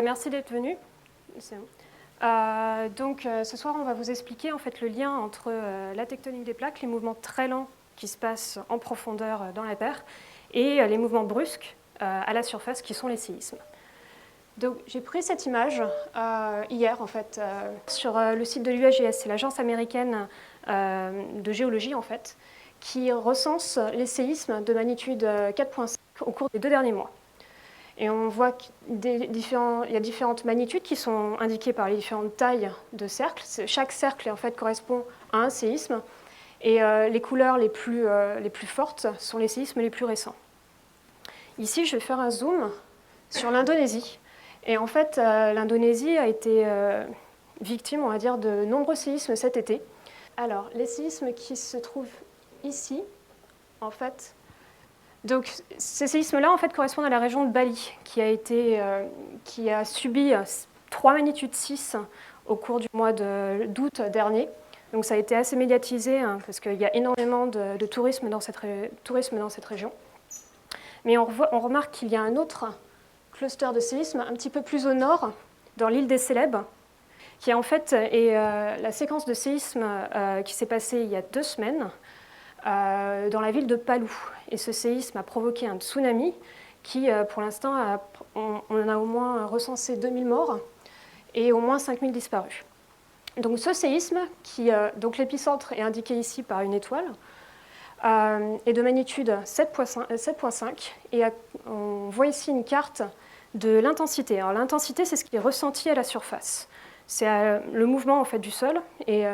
Merci d'être venu. Ce soir, on va vous expliquer en fait, le lien entre la tectonique des plaques, les mouvements très lents qui se passent en profondeur dans la Terre, et les mouvements brusques à la surface qui sont les séismes. Donc, j'ai pris cette image hier en fait, sur le site de l'USGS, c'est l'agence américaine de géologie en fait, qui recense les séismes de magnitude 4,5 au cours des 2 derniers mois. Et on voit qu'il y a différentes magnitudes qui sont indiquées par les différentes tailles de cercles. Chaque cercle en fait, correspond à un séisme. Et les couleurs les plus fortes sont les séismes les plus récents. Ici, je vais faire un zoom sur l'Indonésie. Et en fait, l'Indonésie a été victime, on va dire, de nombreux séismes cet été. Alors, les séismes qui se trouvent ici, en fait, donc, ces séismes-là en fait, correspondent à la région de Bali, qui a subi 3 magnitudes 6 au cours du mois d'août dernier. Donc ça a été assez médiatisé, parce qu'il y a énormément de tourisme dans cette région. Mais on remarque qu'il y a un autre cluster de séismes un petit peu plus au nord, dans l'île des Célèbes, qui en fait est la séquence de séismes qui s'est passée il y a 2 semaines, dans la ville de Palu. Et ce séisme a provoqué un tsunami qui, pour l'instant, on a au moins recensé 2000 morts et au moins 5000 disparus. Donc ce séisme, donc l'épicentre est indiqué ici par une étoile, est de magnitude 7,5 et on voit ici une carte de l'intensité. Alors l'intensité, c'est ce qui est ressenti à la surface. C'est le mouvement en fait, du sol et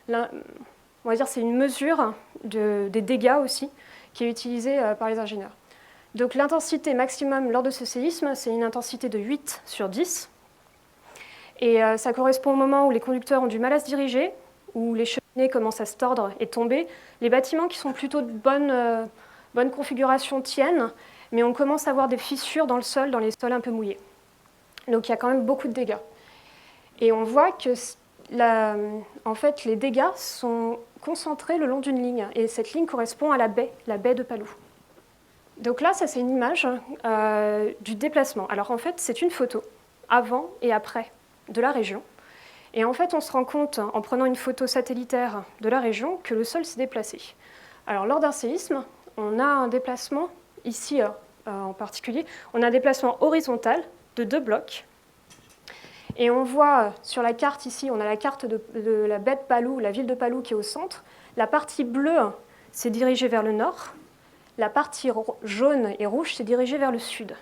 on va dire c'est une mesure des dégâts aussi qui est utilisée par les ingénieurs. Donc l'intensité maximum lors de ce séisme, c'est une intensité de 8 sur 10. Et ça correspond au moment où les conducteurs ont du mal à se diriger, où les cheminées commencent à se tordre et tomber. Les bâtiments qui sont plutôt de bonne configuration tiennent, mais on commence à avoir des fissures dans le sol, dans les sols un peu mouillés. Donc il y a quand même beaucoup de dégâts. Et on voit que en fait, les dégâts sont concentrés le long d'une ligne. Et cette ligne correspond à la baie de Palu. Donc là, ça c'est une image du déplacement. Alors en fait, c'est une photo avant et après de la région. Et en fait, on se rend compte, en prenant une photo satellitaire de la région, que le sol s'est déplacé. Alors lors d'un séisme, on a un déplacement, ici en particulier, on a un déplacement horizontal de 2 blocs. Et on voit sur la carte ici, on a la carte de la baie de Palu, la ville de Palu qui est au centre. La partie bleue s'est dirigée vers le nord. La partie jaune et rouge s'est dirigée vers le sud.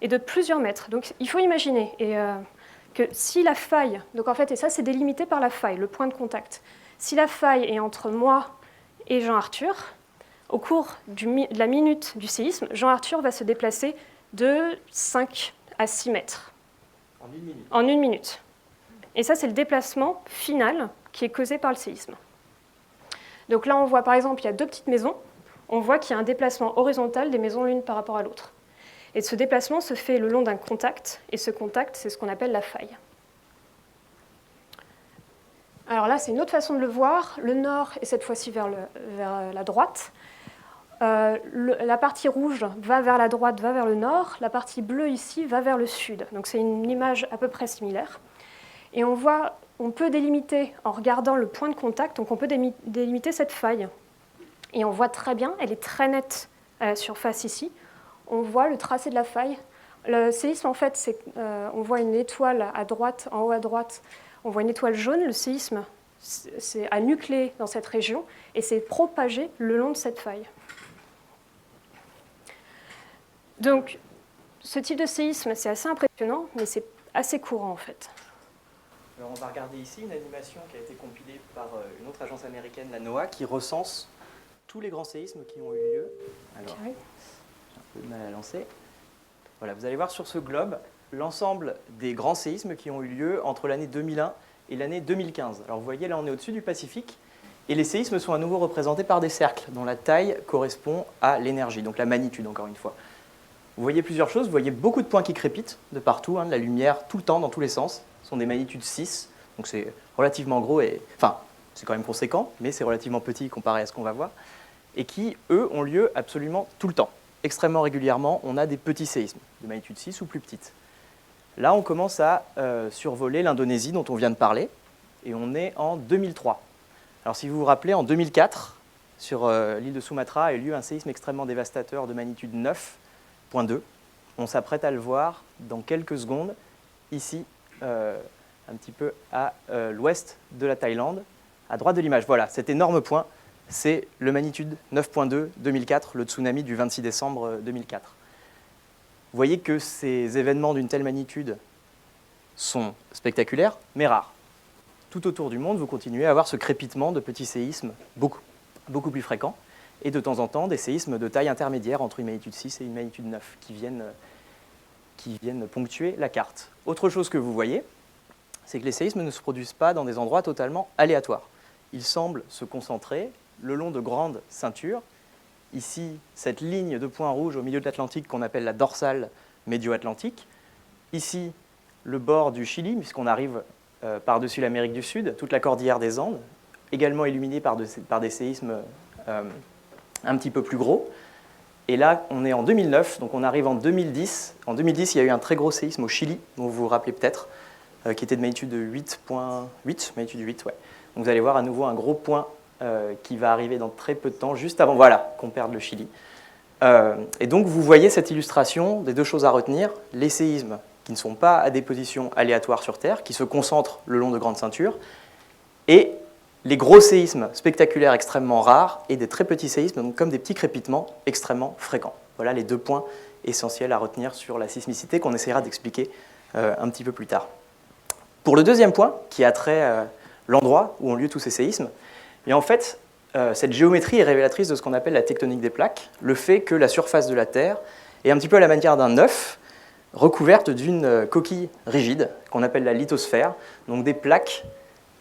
Et de plusieurs mètres. Donc il faut imaginer que si la faille, donc en fait, et ça c'est délimité par la faille, le point de contact. Si la faille est entre moi et Jean-Arthur, au cours de la minute du séisme, Jean-Arthur va se déplacer de 5 à 6 mètres. En une minute. Et ça, c'est le déplacement final qui est causé par le séisme. Donc là, on voit par exemple, il y a 2 petites maisons. On voit qu'il y a un déplacement horizontal des maisons l'une par rapport à l'autre. Et ce déplacement se fait le long d'un contact. Et ce contact, c'est ce qu'on appelle la faille. Alors là, c'est une autre façon de le voir. Le nord est cette fois-ci vers la droite. La partie rouge va vers la droite, va vers le nord. La partie bleue ici va vers le sud. Donc c'est une image à peu près similaire. Et on peut délimiter, en regardant le point de contact, donc on peut délimiter cette faille. Et on voit très bien, elle est très nette à la surface ici. On voit le tracé de la faille. Le séisme, en fait, on voit une étoile à droite, en haut à droite. On voit une étoile jaune. Le séisme a nucléé dans cette région et s'est propagé le long de cette faille. Donc, ce type de séisme, c'est assez impressionnant, mais c'est assez courant en fait. Alors, on va regarder ici une animation qui a été compilée par une autre agence américaine, la NOAA, qui recense tous les grands séismes qui ont eu lieu. Alors, j'ai un peu de mal à lancer. Voilà, vous allez voir sur ce globe l'ensemble des grands séismes qui ont eu lieu entre l'année 2001 et l'année 2015. Alors, vous voyez, là, on est au-dessus du Pacifique. Et les séismes sont à nouveau représentés par des cercles dont la taille correspond à l'énergie, donc la magnitude, encore une fois. Vous voyez plusieurs choses, vous voyez beaucoup de points qui crépitent de partout, de la lumière tout le temps, dans tous les sens. Ce sont des magnitudes 6, donc c'est relativement gros, enfin, c'est quand même conséquent, mais c'est relativement petit comparé à ce qu'on va voir, et qui, eux, ont lieu absolument tout le temps. Extrêmement régulièrement, on a des petits séismes, de magnitude 6 ou plus petites. Là, on commence à survoler l'Indonésie dont on vient de parler, et on est en 2003. Alors si vous vous rappelez, en 2004, sur l'île de Sumatra a eu lieu un séisme extrêmement dévastateur de magnitude 9.2. On s'apprête à le voir dans quelques secondes, ici, un petit peu à l'ouest de la Thaïlande, à droite de l'image. Voilà, cet énorme point, c'est le magnitude 9.2 2004, le tsunami du 26 décembre 2004. Vous voyez que ces événements d'une telle magnitude sont spectaculaires, mais rares. Tout autour du monde, vous continuez à avoir ce crépitement de petits séismes beaucoup plus fréquents, et de temps en temps, des séismes de taille intermédiaire entre une magnitude 6 et une magnitude 9 qui viennent ponctuer la carte. Autre chose que vous voyez, c'est que les séismes ne se produisent pas dans des endroits totalement aléatoires. Ils semblent se concentrer le long de grandes ceintures. Ici, cette ligne de points rouges au milieu de l'Atlantique qu'on appelle la dorsale médio-atlantique. Ici, le bord du Chili, puisqu'on arrive par-dessus l'Amérique du Sud, toute la cordillère des Andes, également illuminée par des séismes un petit peu plus gros. Et là, on est en 2009, donc on arrive en 2010. En 2010, il y a eu un très gros séisme au Chili, dont vous vous rappelez peut-être, qui était de magnitude 8.8, magnitude 8, ouais. Donc vous allez voir à nouveau un gros point qui va arriver dans très peu de temps, juste avant qu'on perde le Chili. Et donc vous voyez cette illustration des deux choses à retenir, les séismes qui ne sont pas à des positions aléatoires sur Terre, qui se concentrent le long de grandes ceintures, et les gros séismes spectaculaires extrêmement rares et des très petits séismes, donc comme des petits crépitements extrêmement fréquents. Voilà les deux points essentiels à retenir sur la sismicité qu'on essaiera d'expliquer un petit peu plus tard. Pour le deuxième point, qui a trait à l'endroit où ont lieu tous ces séismes, et en fait, cette géométrie est révélatrice de ce qu'on appelle la tectonique des plaques, le fait que la surface de la Terre est un petit peu à la manière d'un œuf, recouverte d'une coquille rigide, qu'on appelle la lithosphère, donc des plaques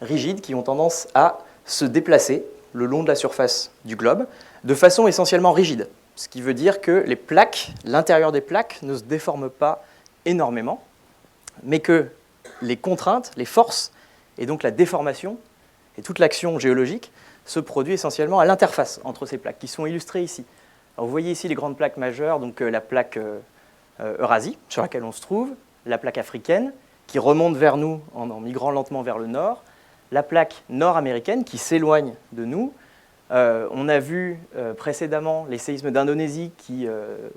rigides qui ont tendance à se déplacer le long de la surface du globe, de façon essentiellement rigide, ce qui veut dire que les plaques, l'intérieur des plaques ne se déforme pas énormément, mais que les contraintes, les forces, et donc la déformation, et toute l'action géologique se produit essentiellement à l'interface entre ces plaques, qui sont illustrées ici. Alors vous voyez ici les grandes plaques majeures, donc la plaque Eurasie, sur laquelle on se trouve, la plaque africaine, qui remonte vers nous en migrant lentement vers le nord, la plaque nord-américaine, qui s'éloigne de nous. On a vu précédemment les séismes d'Indonésie qui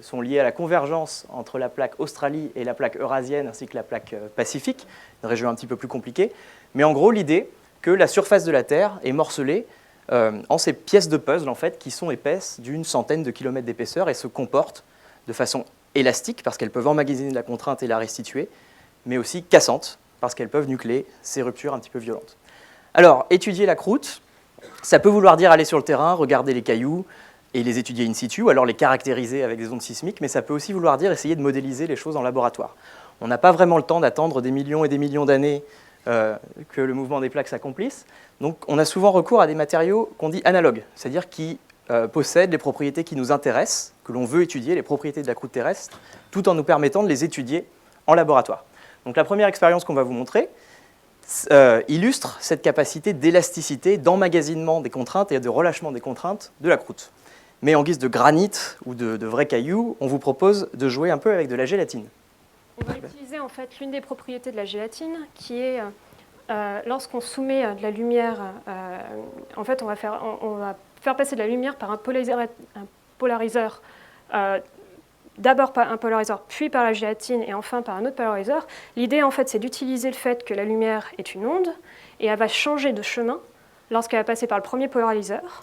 sont liés à la convergence entre la plaque Australie et la plaque eurasienne, ainsi que la plaque Pacifique, une région un petit peu plus compliquée. Mais en gros, l'idée que la surface de la Terre est morcelée en ces pièces de puzzle en fait, qui sont épaisses d'une centaine de kilomètres d'épaisseur et se comportent de façon élastique, parce qu'elles peuvent emmagasiner de la contrainte et la restituer, mais aussi cassantes, parce qu'elles peuvent nucléer ces ruptures un petit peu violentes. Alors, étudier la croûte, ça peut vouloir dire aller sur le terrain, regarder les cailloux et les étudier in situ, ou alors les caractériser avec des ondes sismiques, mais ça peut aussi vouloir dire essayer de modéliser les choses en laboratoire. On n'a pas vraiment le temps d'attendre des millions et des millions d'années que le mouvement des plaques s'accomplisse, donc on a souvent recours à des matériaux qu'on dit analogues, c'est-à-dire qui possèdent les propriétés qui nous intéressent, que l'on veut étudier, les propriétés de la croûte terrestre, tout en nous permettant de les étudier en laboratoire. Donc la première expérience qu'on va vous montrer illustre cette capacité d'élasticité, d'emmagasinement des contraintes et de relâchement des contraintes de la croûte. Mais en guise de granit ou de vrais cailloux, on vous propose de jouer un peu avec de la gélatine. On va utiliser en fait l'une des propriétés de la gélatine qui est lorsqu'on soumet de la lumière, en fait on va faire passer de la lumière par un polariseur, d'abord par un polariseur, puis par la gélatine et enfin par un autre polariseur. L'idée en fait c'est d'utiliser le fait que la lumière est une onde et elle va changer de chemin lorsqu'elle va passer par le premier polariseur.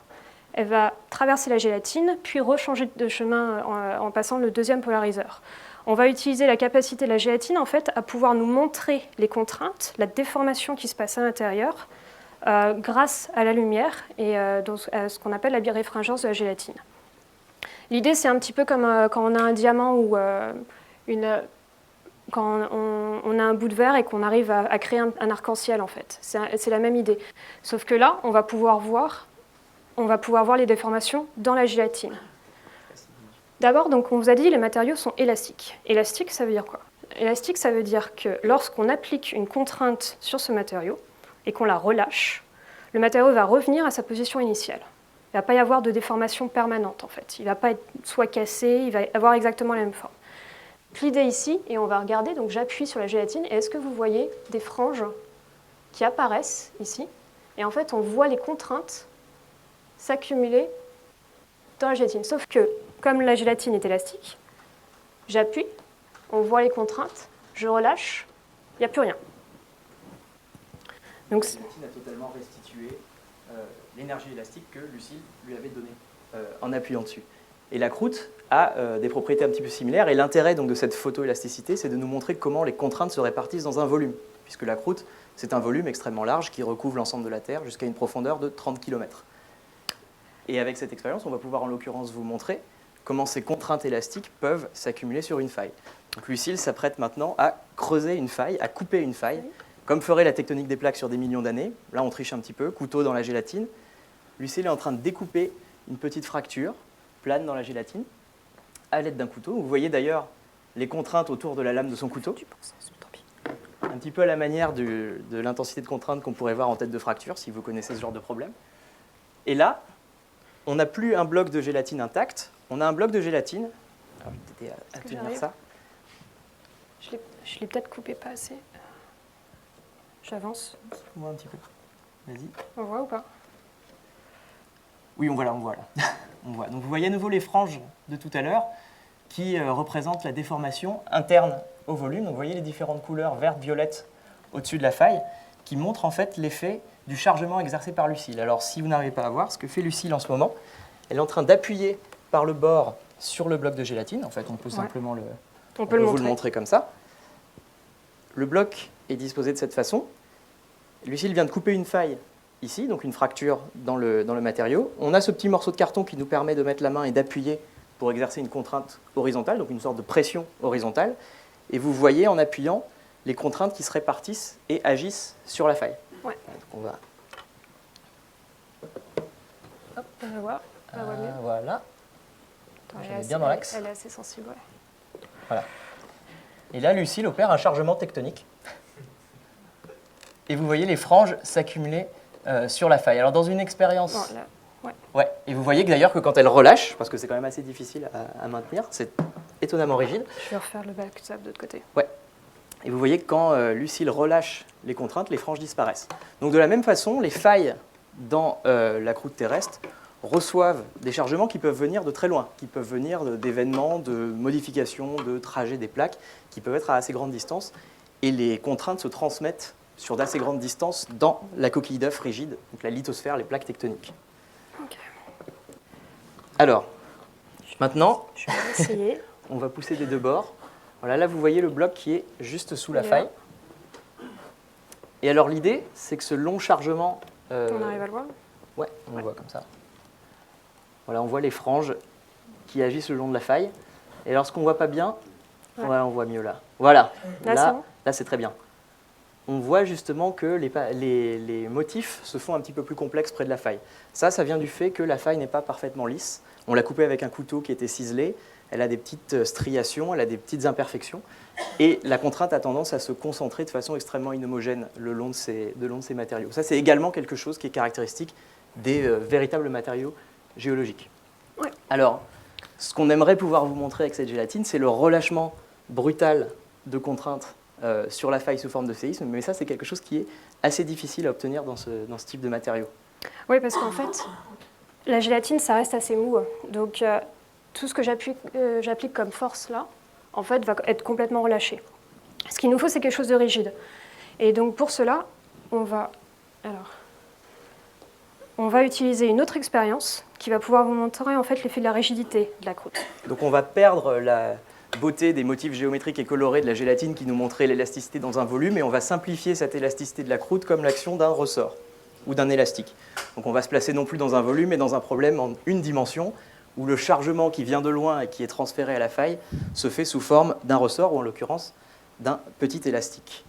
Elle va traverser la gélatine, puis rechanger de chemin en passant le deuxième polariseur. On va utiliser la capacité de la gélatine en fait, à pouvoir nous montrer les contraintes, la déformation qui se passe à l'intérieur grâce à la lumière et à ce qu'on appelle la biréfringence de la gélatine. L'idée, c'est un petit peu comme quand on a un diamant ou quand on a un bout de verre et qu'on arrive à créer un arc-en-ciel, en fait. C'est la même idée. Sauf que là, on va pouvoir voir les déformations dans la gélatine. D'abord, donc, on vous a dit que les matériaux sont élastiques. Élastique, ça veut dire quoi? Élastique, ça veut dire que lorsqu'on applique une contrainte sur ce matériau et qu'on la relâche, le matériau va revenir à sa position initiale. Il ne va pas y avoir de déformation permanente, en fait. Il ne va pas être soit cassé, il va avoir exactement la même forme. l'idée ici, et on va regarder, donc j'appuie sur la gélatine, et est-ce que vous voyez des franges qui apparaissent ici? Et en fait, on voit les contraintes s'accumuler dans la gélatine. Sauf que, comme la gélatine est élastique, j'appuie, on voit les contraintes, je relâche, il n'y a plus rien. Donc, la gélatine a totalement restitué l'énergie élastique que Lucille lui avait donnée en appuyant dessus. Et la croûte a des propriétés un petit peu similaires, et l'intérêt donc de cette photoélasticité, c'est de nous montrer comment les contraintes se répartissent dans un volume, puisque la croûte, c'est un volume extrêmement large qui recouvre l'ensemble de la Terre jusqu'à une profondeur de 30 km. Et avec cette expérience, on va pouvoir en l'occurrence vous montrer comment ces contraintes élastiques peuvent s'accumuler sur une faille. Donc Lucille s'apprête maintenant à creuser une faille, à couper une faille, comme ferait la tectonique des plaques sur des millions d'années. Là, on triche un petit peu, couteau dans la gélatine. Lucille est en train de découper une petite fracture plane dans la gélatine à l'aide d'un couteau. Vous voyez d'ailleurs les contraintes autour de la lame de son couteau. Un petit peu à la manière de l'intensité de contrainte qu'on pourrait voir en tête de fracture, si vous connaissez ce genre de problème. Et là, on n'a plus un bloc de gélatine intact, on a un bloc de gélatine. Alors, je vais t'aider à tenir ça. Je l'ai peut-être coupé pas assez. J'avance. On voit un petit peu. Vas-y. On voit ou pas? Oui, on voit là. On voit. Donc vous voyez à nouveau les franges de tout à l'heure qui représentent la déformation interne au volume. Donc vous voyez les différentes couleurs verte, violette au-dessus de la faille qui montrent en fait l'effet du chargement exercé par Lucille. Alors si vous n'arrivez pas à voir, ce que fait Lucille en ce moment, elle est en train d'appuyer par le bord sur le bloc de gélatine. En fait, on peut simplement on peut vous le montrer comme ça. Le bloc est disposé de cette façon. Lucille vient de couper une faille ici, donc une fracture dans le matériau. On a ce petit morceau de carton qui nous permet de mettre la main et d'appuyer pour exercer une contrainte horizontale, donc une sorte de pression horizontale. Et vous voyez en appuyant les contraintes qui se répartissent et agissent sur la faille. Ouais. Donc on va... Hop, on va voir. Voilà. Attends, Je mets bien dans l'axe. Elle est assez sensible, ouais. Voilà. Et là, Lucille opère un chargement tectonique. Et vous voyez les franges s'accumuler sur la faille. Alors dans une expérience... Bon, là, ouais. Et vous voyez que d'ailleurs que quand elle relâche, parce que c'est quand même assez difficile à maintenir, c'est étonnamment rigide. Je vais refaire le bac de l'autre côté. Ouais. Et vous voyez que quand Lucille relâche les contraintes, les franges disparaissent. Donc de la même façon, les failles dans la croûte terrestre reçoivent des chargements qui peuvent venir de très loin, qui peuvent venir d'événements, de modifications, de trajets des plaques, qui peuvent être à assez grande distance. Et les contraintes se transmettent sur d'assez grandes distances dans la coquille d'œuf rigide, donc la lithosphère, les plaques tectoniques. Okay. Alors, maintenant, je vais essayer. On va pousser des deux bords. Voilà, là vous voyez le bloc qui est juste sous la faille. Et alors l'idée, c'est que ce long chargement... On arrive à le voir? Ouais, on le voit comme ça. Voilà, on voit les franges qui agissent le long de la faille. Et alors ce qu'on ne voit pas bien, ouais, on voit mieux là. Voilà, là c'est très bien. On voit justement que les motifs se font un petit peu plus complexes près de la faille. Ça vient du fait que la faille n'est pas parfaitement lisse. On l'a coupée avec un couteau qui était ciselé. Elle a des petites striations, elle a des petites imperfections. Et la contrainte a tendance à se concentrer de façon extrêmement inhomogène le long de ces matériaux. Ça, c'est également quelque chose qui est caractéristique des véritables matériaux géologiques. Ouais. Alors, ce qu'on aimerait pouvoir vous montrer avec cette gélatine, c'est le relâchement brutal de contraintes sur la faille sous forme de séisme, mais ça, c'est quelque chose qui est assez difficile à obtenir dans ce type de matériaux. Oui, parce qu'en fait, la gélatine, ça reste assez mou. Donc, tout ce que j'applique comme force là, en fait, va être complètement relâché. Ce qu'il nous faut, c'est quelque chose de rigide. Et donc, pour cela, on va utiliser une autre expérience qui va pouvoir vous montrer en fait l'effet de la rigidité de la croûte. Donc, on va perdre la beauté des motifs géométriques et colorés de la gélatine qui nous montrait l'élasticité dans un volume, et on va simplifier cette élasticité de la croûte comme l'action d'un ressort ou d'un élastique. Donc on va se placer non plus dans un volume, mais dans un problème en une dimension, où le chargement qui vient de loin et qui est transféré à la faille se fait sous forme d'un ressort, ou en l'occurrence d'un petit élastique.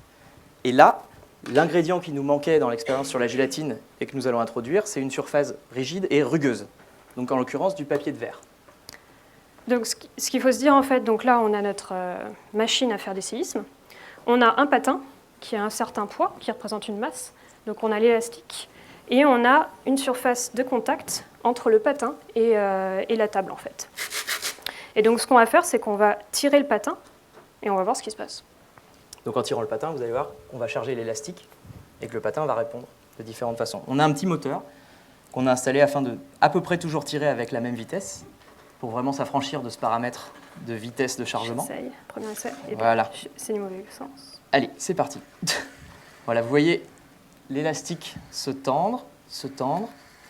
Et là, l'ingrédient qui nous manquait dans l'expérience sur la gélatine et que nous allons introduire, c'est une surface rigide et rugueuse, donc en l'occurrence du papier de verre. Donc, ce qu'il faut se dire, en fait, donc là, on a notre machine à faire des séismes. On a un patin qui a un certain poids, qui représente une masse. Donc, on a l'élastique. Et on a une surface de contact entre le patin et la table, en fait. Et donc, ce qu'on va faire, c'est qu'on va tirer le patin et on va voir ce qui se passe. Donc en tirant le patin, vous allez voir qu'on va charger l'élastique et que le patin va répondre de différentes façons. On a un petit moteur qu'on a installé afin de à peu près toujours tirer avec la même vitesse pour vraiment s'affranchir de ce paramètre de vitesse de chargement. J'essaye, premier essai. Et voilà. C'est le mauvais sens. Allez, c'est parti. Voilà, vous voyez l'élastique se tendre,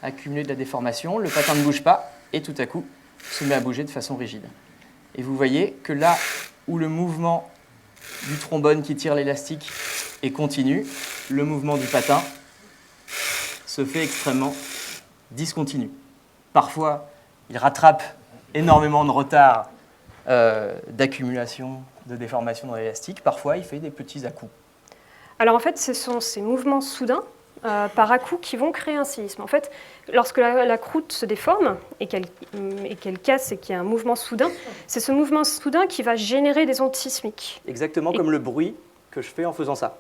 accumuler de la déformation, le patin ne bouge pas et tout à coup se met à bouger de façon rigide. Et vous voyez que là où le mouvement du trombone qui tire l'élastique est continu, le mouvement du patin se fait extrêmement discontinu. Parfois, il rattrape énormément de retard d'accumulation, de déformation dans l'élastique. Parfois, il fait des petits à-coups. Alors en fait, ce sont ces mouvements soudains par à-coups qui vont créer un séisme. En fait, lorsque la croûte se déforme et qu'elle casse et qu'il y a un mouvement soudain, c'est ce mouvement soudain qui va générer des ondes sismiques. Exactement comme le bruit que je fais en faisant ça.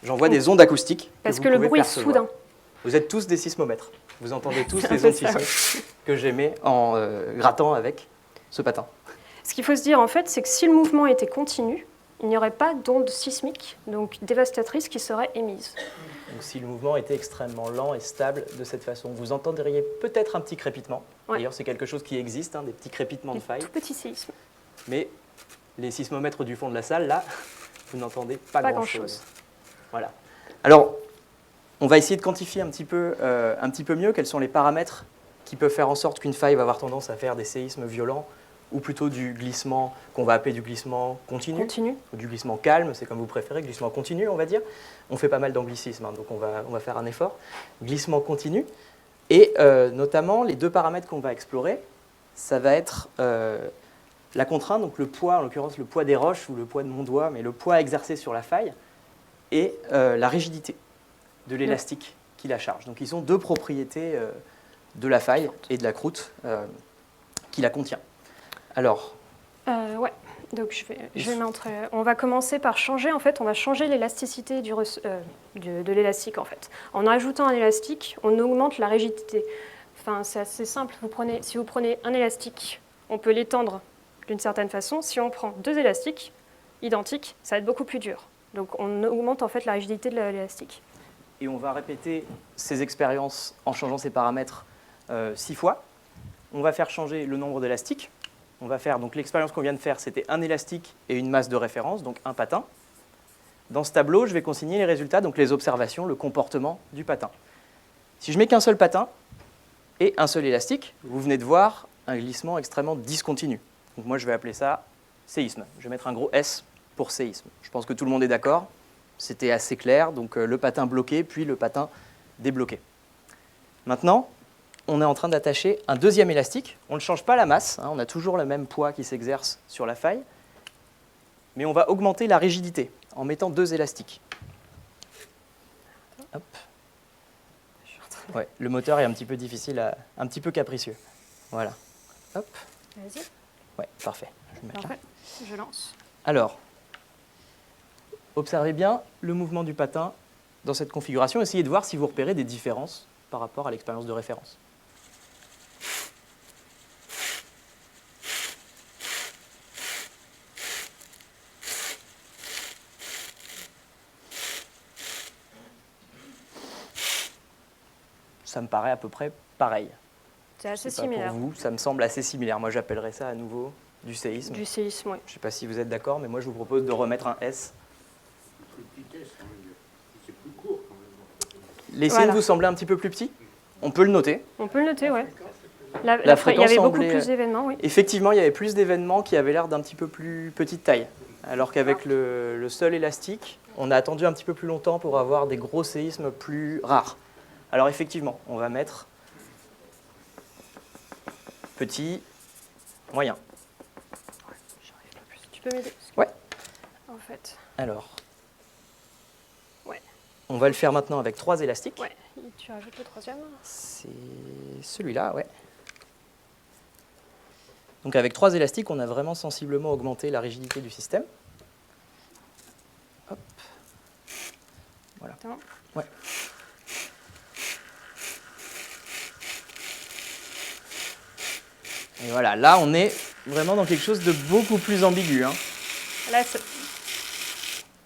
J'envoie des ondes acoustiques. Parce que le bruit est soudain. Vous êtes tous des sismomètres. Vous entendez tous les ondes sismiques que j'émets en grattant avec ce patin. Ce qu'il faut se dire en fait, c'est que si le mouvement était continu, il n'y aurait pas d'ondes sismiques, donc dévastatrices, qui seraient émises. Donc si le mouvement était extrêmement lent et stable de cette façon, vous entendriez peut-être un petit crépitement. Ouais. D'ailleurs, c'est quelque chose qui existe, des petits crépitements de failles. Tout petits séismes. Mais les sismomètres du fond de la salle, là, vous n'entendez pas grand-chose. Voilà. Alors, on va essayer de quantifier un petit peu mieux quels sont les paramètres qui peuvent faire en sorte qu'une faille va avoir tendance à faire des séismes violents, ou plutôt du glissement qu'on va appeler du glissement continu. Ou du glissement calme, c'est comme vous préférez, glissement continu on va dire. On fait pas mal d'anglicisme, donc on va faire un effort. Glissement continu, et notamment les deux paramètres qu'on va explorer, ça va être la contrainte, donc le poids, en l'occurrence le poids des roches ou le poids de mon doigt, mais le poids exercé sur la faille, et la rigidité de l'élastique qui la charge. Donc ils ont deux propriétés de la faille et de la croûte qui la contient. Alors, ouais. Donc je vais montrer. On va commencer par changer. En fait, on va changer l'élasticité de l'élastique. En fait, en ajoutant un élastique, on augmente la rigidité. Enfin, c'est assez simple. Si vous prenez un élastique, on peut l'étendre d'une certaine façon. Si on prend deux élastiques identiques, ça va être beaucoup plus dur. Donc, on augmente en fait la rigidité de l'élastique. Et on va répéter ces expériences en changeant ces paramètres 6 fois. On va faire changer le nombre d'élastiques. On va faire, donc l'expérience qu'on vient de faire, c'était un élastique et une masse de référence, donc un patin. Dans ce tableau, je vais consigner les résultats, donc les observations, le comportement du patin. Si je mets qu'un seul patin et un seul élastique, vous venez de voir un glissement extrêmement discontinu. Donc moi, je vais appeler ça séisme. Je vais mettre un gros S pour séisme. Je pense que tout le monde est d'accord. C'était assez clair, donc le patin bloqué, puis le patin débloqué. Maintenant, on est en train d'attacher un deuxième élastique. On ne change pas la masse, on a toujours le même poids qui s'exerce sur la faille, mais on va augmenter la rigidité en mettant deux élastiques. Hop. Ouais, le moteur est un petit peu difficile, un petit peu capricieux. Voilà. Hop. Vas-y. Ouais, parfait. Je vais mettre là. Je lance. Alors, observez bien le mouvement du patin dans cette configuration. Essayez de voir si vous repérez des différences par rapport à l'expérience de référence. Ça me paraît à peu près pareil. C'est assez similaire. Pour vous, ça me semble assez similaire. Moi, j'appellerais ça à nouveau du séisme. Du séisme, oui. Je ne sais pas si vous êtes d'accord, mais moi, je vous propose de remettre un S. Les signes vous semblaient un petit peu plus petits? On peut le noter. On peut le noter, oui. La fréquence il y avait beaucoup plus d'événements, oui. Effectivement, il y avait plus d'événements qui avaient l'air d'un petit peu plus petite taille. Alors qu'avec le seul élastique, on a attendu un petit peu plus longtemps pour avoir des gros séismes plus rares. Alors effectivement, on va mettre petit, moyen. Tu peux m'aider? Ouais. En fait. Alors, ouais. On va le faire maintenant avec 3 élastiques. Ouais. Tu rajoutes le troisième? C'est celui-là, ouais. Donc avec 3 élastiques, on a vraiment sensiblement augmenté la rigidité du système. Hop. Voilà. Attends. Ouais. Et voilà, là on est vraiment dans quelque chose de beaucoup plus ambigu. Là,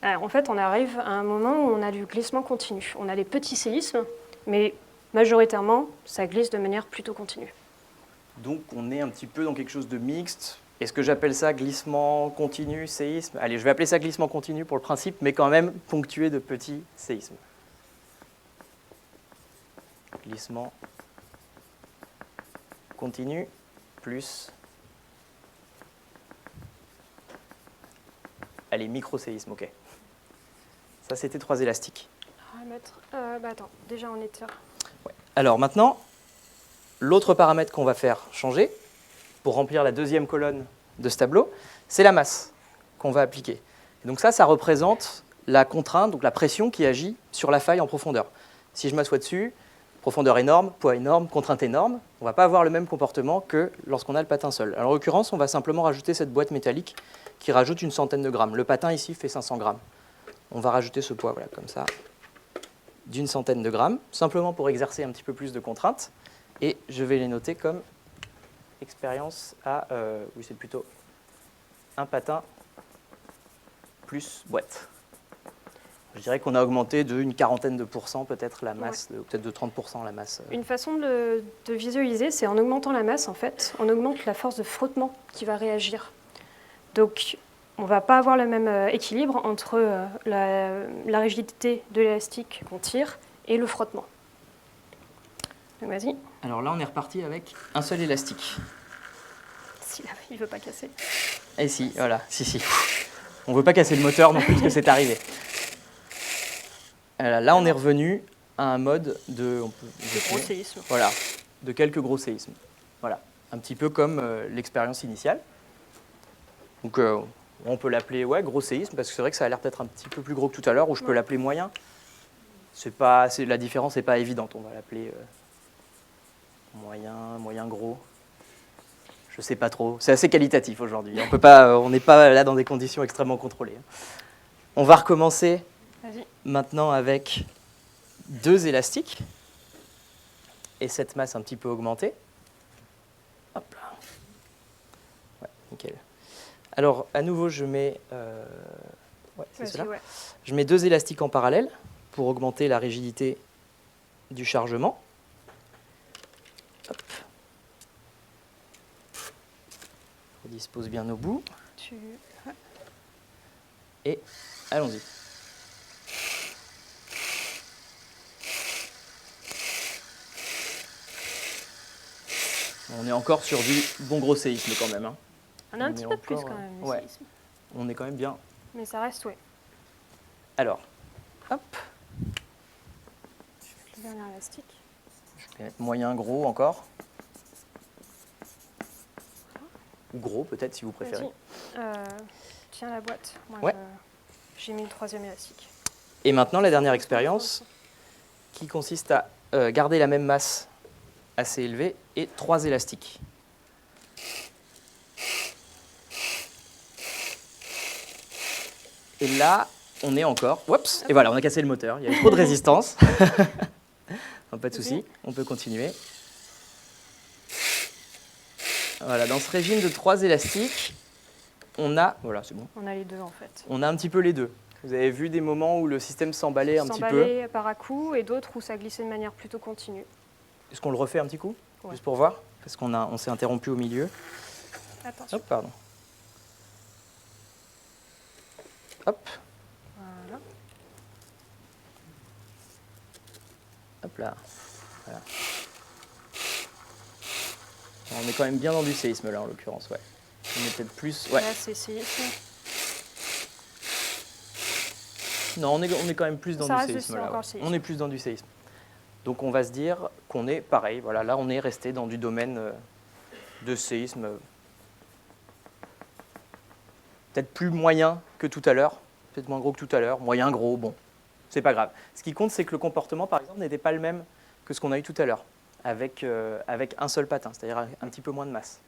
alors, en fait, on arrive à un moment où on a du glissement continu. On a les petits séismes, mais majoritairement, ça glisse de manière plutôt continue. Donc on est un petit peu dans quelque chose de mixte. Est-ce que j'appelle ça glissement continu, séisme? Allez, je vais appeler ça glissement continu pour le principe, mais quand même ponctué de petits séismes. Glissement continu plus... Allez, micro-séisme, ok. Ça, c'était 3 élastiques. Attends, déjà on était... Ouais. Alors maintenant, l'autre paramètre qu'on va faire changer pour remplir la deuxième colonne de ce tableau, c'est la masse qu'on va appliquer. Et donc ça représente la contrainte, donc la pression qui agit sur la faille en profondeur. Si je m'assois dessus, profondeur énorme, poids énorme, contrainte énorme, on ne va pas avoir le même comportement que lorsqu'on a le patin seul. Alors, en l'occurrence, on va simplement rajouter cette boîte métallique qui rajoute une centaine de grammes. Le patin ici fait 500 grammes. On va rajouter ce poids, voilà, comme ça, d'une centaine de grammes, simplement pour exercer un petit peu plus de contraintes. Et je vais les noter comme expérience à, oui, c'est plutôt un patin plus boîte. Je dirais qu'on a augmenté d'une quarantaine de pourcents peut-être la masse, peut-être de 30% la masse. Une façon de visualiser, c'est en augmentant la masse, en fait, on augmente la force de frottement qui va réagir. Donc, on ne va pas avoir le même équilibre entre la rigidité de l'élastique qu'on tire et le frottement. Donc, vas-y. Alors là, on est reparti avec un seul élastique. Si, là, il ne veut pas casser. Et si, voilà, si. On ne veut pas casser le moteur non plus, parce que c'est arrivé. Là, on est revenu à un mode de gros séisme. Voilà, de quelques gros séismes. Voilà, un petit peu comme l'expérience initiale. Donc, on peut l'appeler gros séisme, parce que c'est vrai que ça a l'air peut-être un petit peu plus gros que tout à l'heure, ou je peux l'appeler moyen. La différence n'est pas évidente. On va l'appeler moyen gros. Je ne sais pas trop. C'est assez qualitatif aujourd'hui. On n'est pas là dans des conditions extrêmement contrôlées. On va recommencer maintenant avec 2 élastiques et cette masse un petit peu augmentée. Hop là. Ouais, nickel. Alors, à nouveau, je mets, c'est cela. Ouais. Je mets 2 élastiques en parallèle pour augmenter la rigidité du chargement. Hop. On dispose bien nos bouts. Et allons-y. On est encore sur du bon gros séisme quand même. Hein. On a un petit peu plus quand même, le séisme. On est quand même bien. Mais ça reste, Alors, hop. Je vais mettre le dernier élastique. Je vais mettre moyen gros encore. Ou gros peut-être si vous préférez. Tiens la boîte. J'ai mis le 3e élastique. Et maintenant la dernière expérience qui consiste à garder la même masse assez élevée et 3 élastiques. Et là, on est encore... Oups. Et voilà, on a cassé le moteur. Il y avait trop de résistance. Non, pas de souci, on peut continuer. Voilà, dans ce régime de 3 élastiques, on a... Voilà, c'est bon. On a les deux en fait. On a un petit peu les deux. Vous avez vu des moments où le système s'emballait un petit peu. S'emballait par à-coups et d'autres où ça glissait de manière plutôt continue. Est-ce qu'on le refait un petit coup, juste pour voir? Parce qu'on s'est interrompu au milieu. Attention. Hop, pardon. Hop. Voilà. Hop là. Voilà. On est quand même bien dans du séisme là en l'occurrence, ouais. On est peut-être plus... Ouais. Là, c'est séisme. Non, on est quand même plus dans du séisme là. Ouais. On est plus dans du séisme. Donc on va se dire qu'on est pareil. Voilà, là on est resté dans du domaine de séisme. Peut-être plus moyen que tout à l'heure, peut-être moins gros que tout à l'heure, moyen gros, bon, c'est pas grave. Ce qui compte, c'est que le comportement, par exemple, n'était pas le même que ce qu'on a eu tout à l'heure, avec un seul patin, c'est-à-dire un petit peu moins de masse.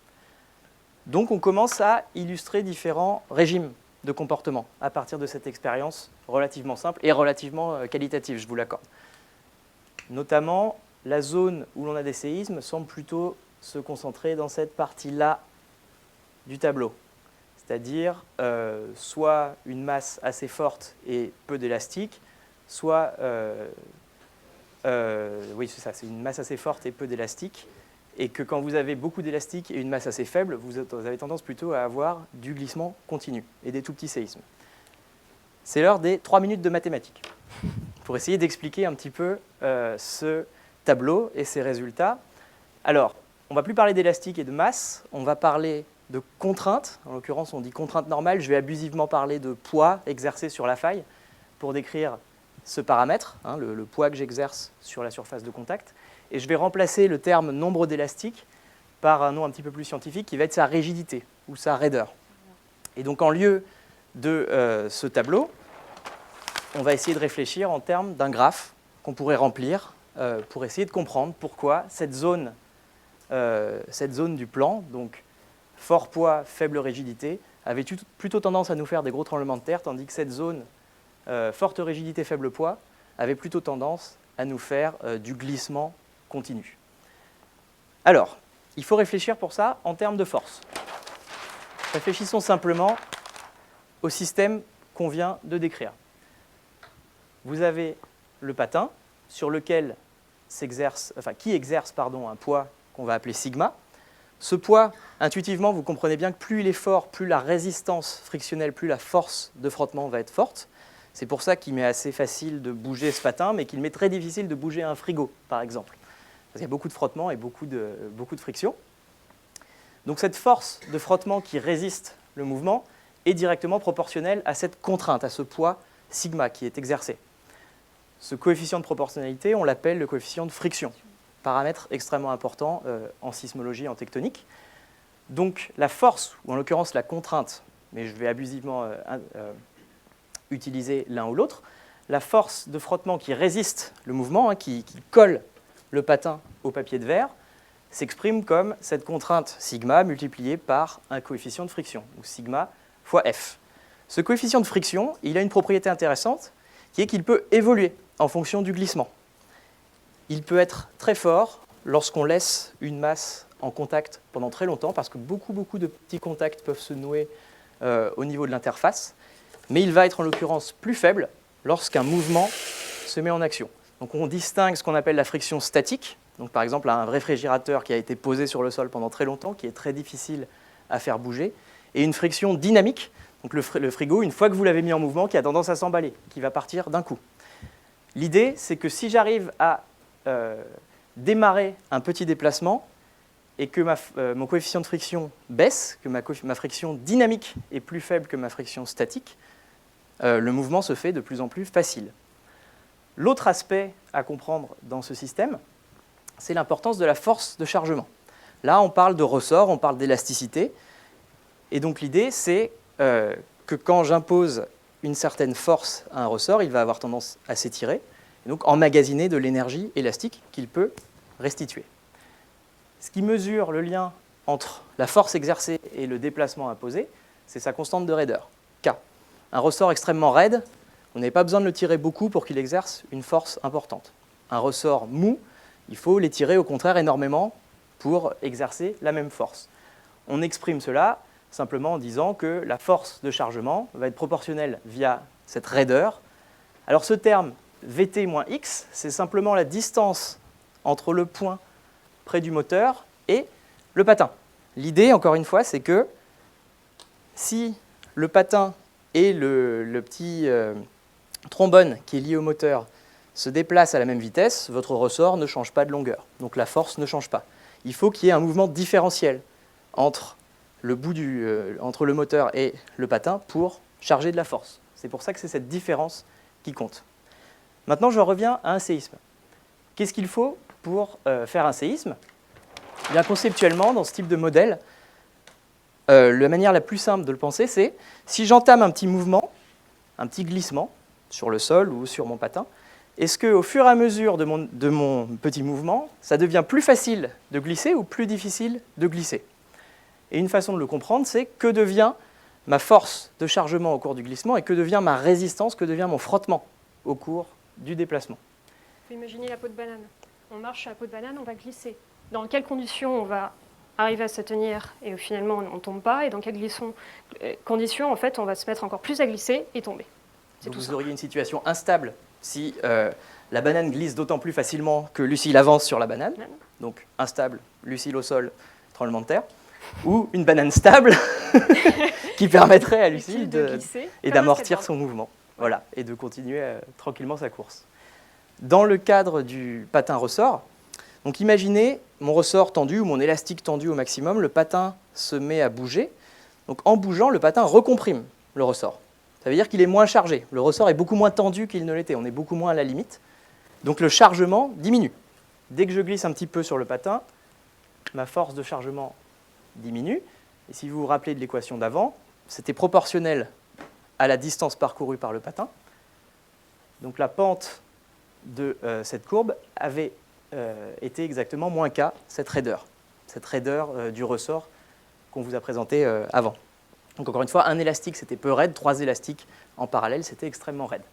Donc on commence à illustrer différents régimes de comportement à partir de cette expérience relativement simple et relativement qualitative, je vous l'accorde. Notamment, la zone où l'on a des séismes semble plutôt se concentrer dans cette partie-là du tableau. c'est-à-dire soit une masse assez forte et peu d'élastique, soit, oui c'est ça, c'est une masse assez forte et peu d'élastique, et que quand vous avez beaucoup d'élastique et une masse assez faible, vous avez tendance plutôt à avoir du glissement continu et des tout petits séismes. C'est l'heure des 3 minutes de mathématiques, pour essayer d'expliquer un petit peu ce tableau et ses résultats. Alors, on ne va plus parler d'élastique et de masse, on va parler de contraintes. En l'occurrence, on dit contrainte normale. Je vais abusivement parler de poids exercé sur la faille pour décrire ce paramètre, hein, le poids que j'exerce sur la surface de contact. Et je vais remplacer le terme nombre d'élastiques par un nom un petit peu plus scientifique qui va être sa rigidité ou sa raideur. Et donc, en lieu de ce tableau, on va essayer de réfléchir en termes d'un graphe qu'on pourrait remplir pour essayer de comprendre pourquoi cette zone du plan, donc fort poids, faible rigidité, avait plutôt tendance à nous faire des gros tremblements de terre, tandis que cette zone forte rigidité, faible poids, avait plutôt tendance à nous faire du glissement continu. Alors, il faut réfléchir pour ça en termes de force. Réfléchissons simplement au système qu'on vient de décrire. Vous avez le patin sur lequel qui exerce un poids qu'on va appeler sigma. Ce poids, intuitivement, vous comprenez bien que plus il est fort, plus la résistance frictionnelle, plus la force de frottement va être forte. C'est pour ça qu'il m'est assez facile de bouger ce patin, mais qu'il m'est très difficile de bouger un frigo, par exemple. Parce qu'il y a beaucoup de frottement et beaucoup de friction. Donc cette force de frottement qui résiste le mouvement est directement proportionnelle à cette contrainte, à ce poids sigma qui est exercé. Ce coefficient de proportionnalité, on l'appelle le coefficient de friction, paramètre extrêmement important en sismologie et en tectonique. Donc la force, ou en l'occurrence la contrainte, mais je vais abusivement utiliser l'un ou l'autre, la force de frottement qui résiste le mouvement, hein, qui colle le patin au papier de verre, s'exprime comme cette contrainte sigma multipliée par un coefficient de friction, ou sigma fois f. Ce coefficient de friction, il a une propriété intéressante, qui est qu'il peut évoluer en fonction du glissement. Il peut être très fort lorsqu'on laisse une masse en contact pendant très longtemps, parce que beaucoup de petits contacts peuvent se nouer au niveau de l'interface, mais il va être en l'occurrence plus faible lorsqu'un mouvement se met en action. Donc on distingue ce qu'on appelle la friction statique, donc par exemple un réfrigérateur qui a été posé sur le sol pendant très longtemps, qui est très difficile à faire bouger, et une friction dynamique, donc le frigo, une fois que vous l'avez mis en mouvement, qui a tendance à s'emballer, qui va partir d'un coup. L'idée, c'est que si j'arrive à démarrer un petit déplacement et que mon coefficient de friction baisse, que ma friction dynamique est plus faible que ma friction statique, le mouvement se fait de plus en plus facile. L'autre aspect à comprendre dans ce système, c'est l'importance de la force de chargement. Là, on parle de ressort, on parle d'élasticité, et donc l'idée, c'est que quand j'impose une certaine force à un ressort, il va avoir tendance à s'étirer, et donc emmagasiner de l'énergie élastique qu'il peut restituer. Ce qui mesure le lien entre la force exercée et le déplacement imposé, c'est sa constante de raideur, K. Un ressort extrêmement raide, on n'avait pas besoin de le tirer beaucoup pour qu'il exerce une force importante. Un ressort mou, il faut l'étirer au contraire énormément pour exercer la même force. On exprime cela simplement en disant que la force de chargement va être proportionnelle via cette raideur. Alors ce terme Vt moins x, c'est simplement la distance entre le point près du moteur et le patin. L'idée, encore une fois, c'est que si le patin et le petit trombone qui est lié au moteur se déplacent à la même vitesse, votre ressort ne change pas de longueur. Donc la force ne change pas. Il faut qu'il y ait un mouvement différentiel entre le moteur et le patin pour charger de la force. C'est pour ça que c'est cette différence qui compte. Maintenant, je reviens à un séisme. Qu'est-ce qu'il faut pour faire un séisme ? Bien, conceptuellement, dans ce type de modèle, la manière la plus simple de le penser, c'est si j'entame un petit mouvement, un petit glissement sur le sol ou sur mon patin, est-ce qu'au fur et à mesure de mon petit mouvement, ça devient plus facile de glisser ou plus difficile de glisser ? Et une façon de le comprendre, c'est que devient ma force de chargement au cours du glissement et que devient ma résistance, que devient mon frottement au cours du déplacement. Il faut imaginer la peau de banane. On marche sur la peau de banane, on va glisser. Dans quelles conditions on va arriver à se tenir et finalement on ne tombe pas. Et dans quelles conditions, en fait, on va se mettre encore plus à glisser et tomber. Donc vous auriez une situation instable si la banane glisse d'autant plus facilement que Lucille avance sur la banane. Donc instable, Lucille au sol, tremblement de terre. Ou une banane stable qui permettrait à Lucille de glisser et d'amortir son mouvement. Voilà, et de continuer tranquillement sa course. Dans le cadre du patin ressort, donc imaginez mon ressort tendu ou mon élastique tendu au maximum, le patin se met à bouger. Donc en bougeant, le patin recomprime le ressort. Ça veut dire qu'il est moins chargé. Le ressort est beaucoup moins tendu qu'il ne l'était. On est beaucoup moins à la limite. Donc le chargement diminue. Dès que je glisse un petit peu sur le patin, ma force de chargement diminue. Et si vous vous rappelez de l'équation d'avant, c'était proportionnel à la distance parcourue par le patin. Donc la pente de cette courbe avait été exactement moins k, cette raideur du ressort qu'on vous a présenté avant. Donc encore une fois, un élastique c'était peu raide, 3 élastiques en parallèle c'était extrêmement raide.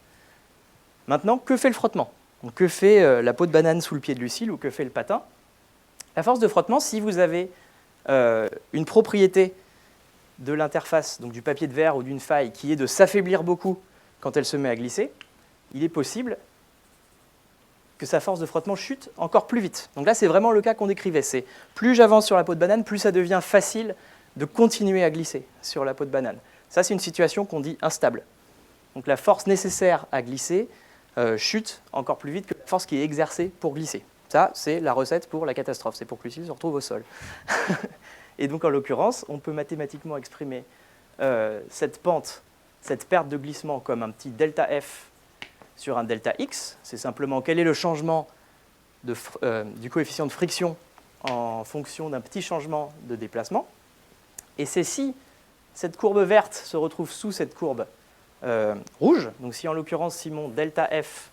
Maintenant, que fait le frottement? Donc, que fait la peau de banane sous le pied de Lucille ou que fait le patin? La force de frottement, si vous avez une propriété de l'interface, donc du papier de verre ou d'une faille, qui est de s'affaiblir beaucoup quand elle se met à glisser, il est possible que sa force de frottement chute encore plus vite. Donc là, c'est vraiment le cas qu'on décrivait. C'est plus j'avance sur la peau de banane, plus ça devient facile de continuer à glisser sur la peau de banane. Ça, c'est une situation qu'on dit instable. Donc la force nécessaire à glisser chute encore plus vite que la force qui est exercée pour glisser. Ça, c'est la recette pour la catastrophe. C'est pour que Lucille se retrouve au sol. Et donc, en l'occurrence, on peut mathématiquement exprimer cette pente, cette perte de glissement comme un petit delta F sur un delta X. C'est simplement quel est le changement du coefficient de friction en fonction d'un petit changement de déplacement. Et c'est si cette courbe verte se retrouve sous cette courbe rouge, donc si en l'occurrence, si mon delta F